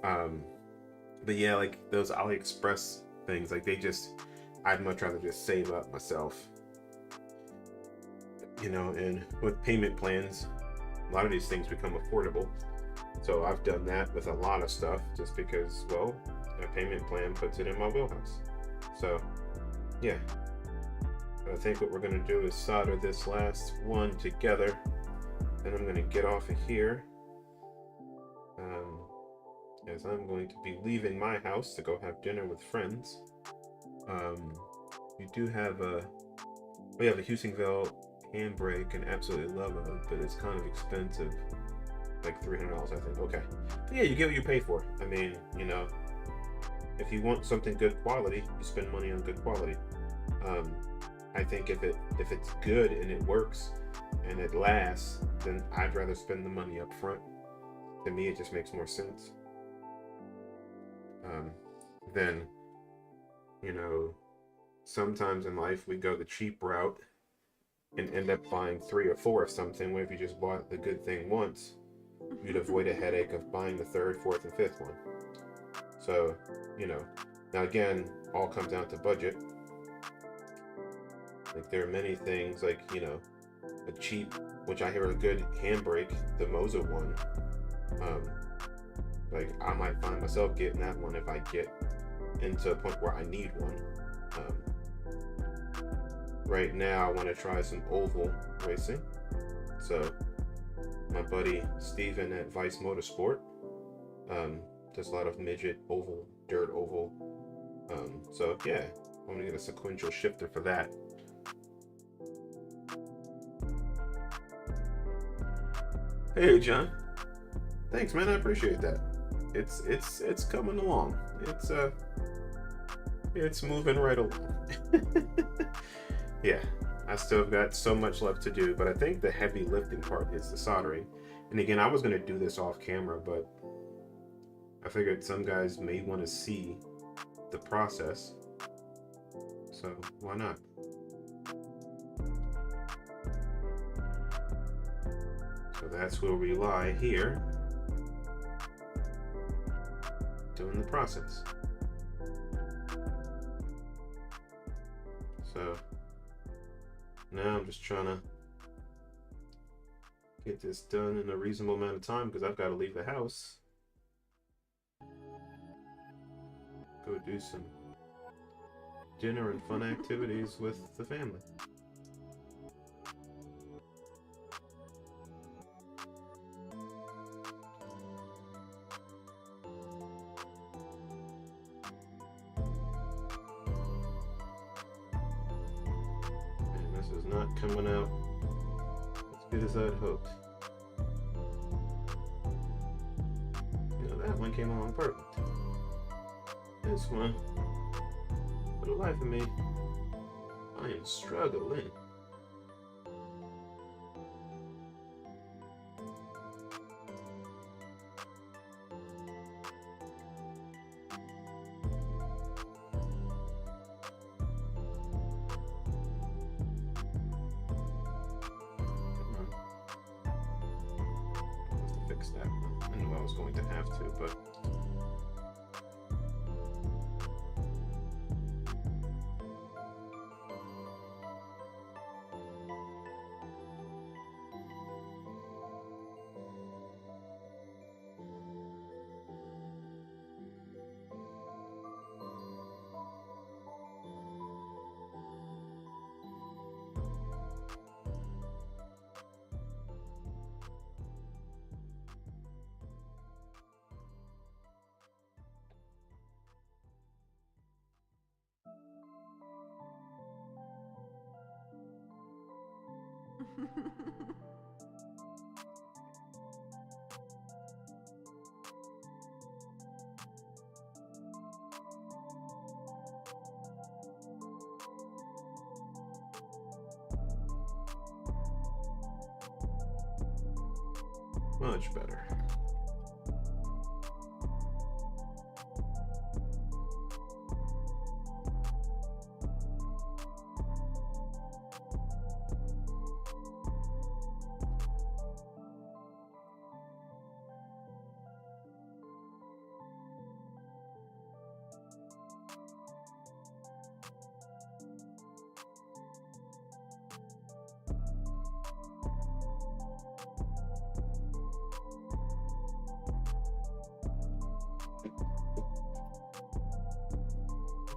But yeah, like those AliExpress things, like I'd much rather just save up myself, you know. And with payment plans, a lot of these things become affordable. So I've done that with a lot of stuff just because, well, a payment plan puts it in my wheelhouse. So yeah, I think what we're going to do is solder this last one together. Then I'm going to get off of here, as I'm going to be leaving my house to go have dinner with friends. We have a heusinkveld handbrake and absolutely love it, but it's kind of expensive, like $300, I think. Okay, but yeah, you get what you pay for. I mean, you know, if you want something good quality, you spend money on good quality. I think if it's good and it works and it lasts, then I'd rather spend the money up front. To me, it just makes more sense. Then, you know, sometimes in life we go the cheap route and end up buying 3 or 4 of something, where if you just bought the good thing once, you'd avoid a headache of buying the 3rd, 4th, and 5th one. So, you know, now again, all comes down to budget. Like, there are many things, like, you know, a cheap, which I hear a good handbrake, the Moza one. Like, I might find myself getting that one if I get into a point where I need one. Right now, I want to try some oval racing. So, my buddy Steven at Vice Motorsport does a lot of midget oval, dirt oval. So yeah, I'm gonna get a sequential shifter for that. Hey John, thanks man, I appreciate that. It's coming along. It's moving right along. Yeah, I still got so much left to do, but I think the heavy lifting part is the soldering. And again, I was gonna do this off camera, but I figured some guys may want to see the process, so why not? So that's where we lie here, doing the process. So now I'm just trying to get this done in a reasonable amount of time, because I've got to leave the house, go do some dinner and fun activities with the family. And this is not coming out as good as I'd hoped. You know, that one came along perfect. This one, for the life of me, I am struggling. Fix that one. I knew I was going to have to, but Much better.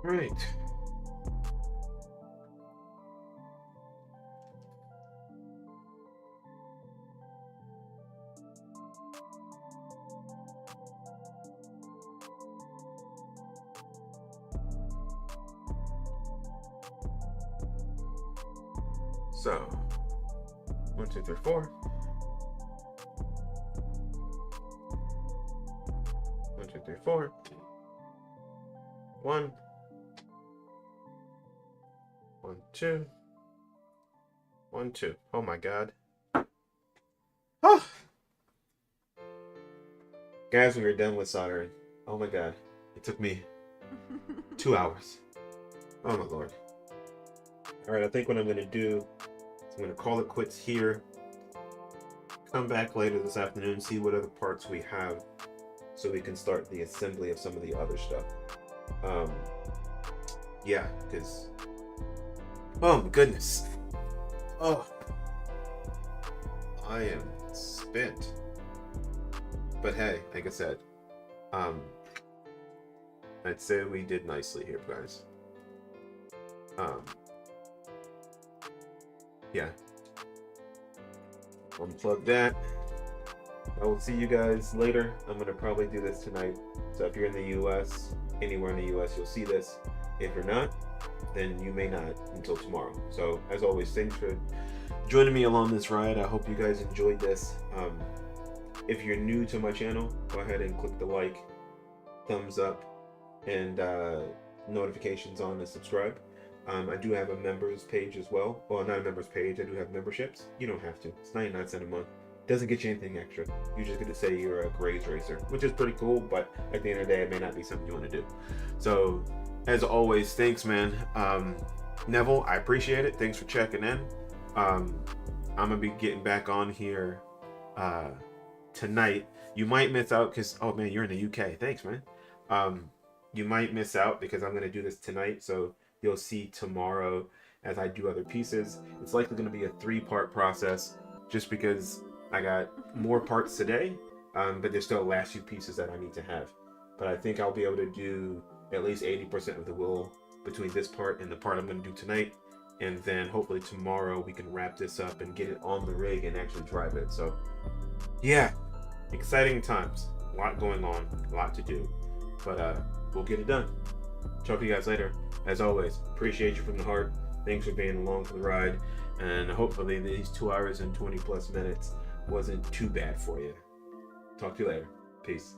Right. So, 1, 2, 3, 4. 1, 2, 3, 4. 1. 1, 2. 1, 2. Oh my god. Oh. Guys, we are done with soldering. Oh my god. It took me 2 hours. Oh my lord. Alright, I think what I'm going to do is I'm going to call it quits here. Come back later this afternoon, see what other parts we have so we can start the assembly of some of the other stuff. Yeah, because... oh my goodness. Oh. I am spent. But hey, like I said, I'd say we did nicely here, guys. Yeah. Unplug that. I will see you guys later. I'm gonna probably do this tonight. So if you're in the US, anywhere in the US, you'll see this. If you're not, then you may not until tomorrow. So as always, thanks for joining me along this ride. I hope you guys enjoyed this. If you're new to my channel, go ahead and click the like, thumbs up, and notifications on and subscribe. I do have a members page as well. Well, not a members page, I do have memberships. You don't have to. It's 99 cents a month. Doesn't get you anything extra. You just get to say you're a Graze Racer, which is pretty cool, but at the end of the day, it may not be something you want to do. So, as always, thanks, man. Neville, I appreciate it. Thanks for checking in. I'm going to be getting back on here tonight. You might miss out because, oh man, you're in the UK. Thanks, man. You might miss out because I'm going to do this tonight. So you'll see tomorrow as I do other pieces. It's likely going to be a 3-part process just because I got more parts today, but there's still last few pieces that I need to have. But I think I'll be able to do at least 80% of the wheel between this part and the part I'm going to do tonight. And then hopefully tomorrow we can wrap this up and get it on the rig and actually drive it. So yeah, exciting times. A lot going on, a lot to do. But we'll get it done. Talk to you guys later. As always, appreciate you from the heart. Thanks for being along for the ride. And hopefully these 2 hours and 20 plus minutes wasn't too bad for you. Talk to you later. Peace.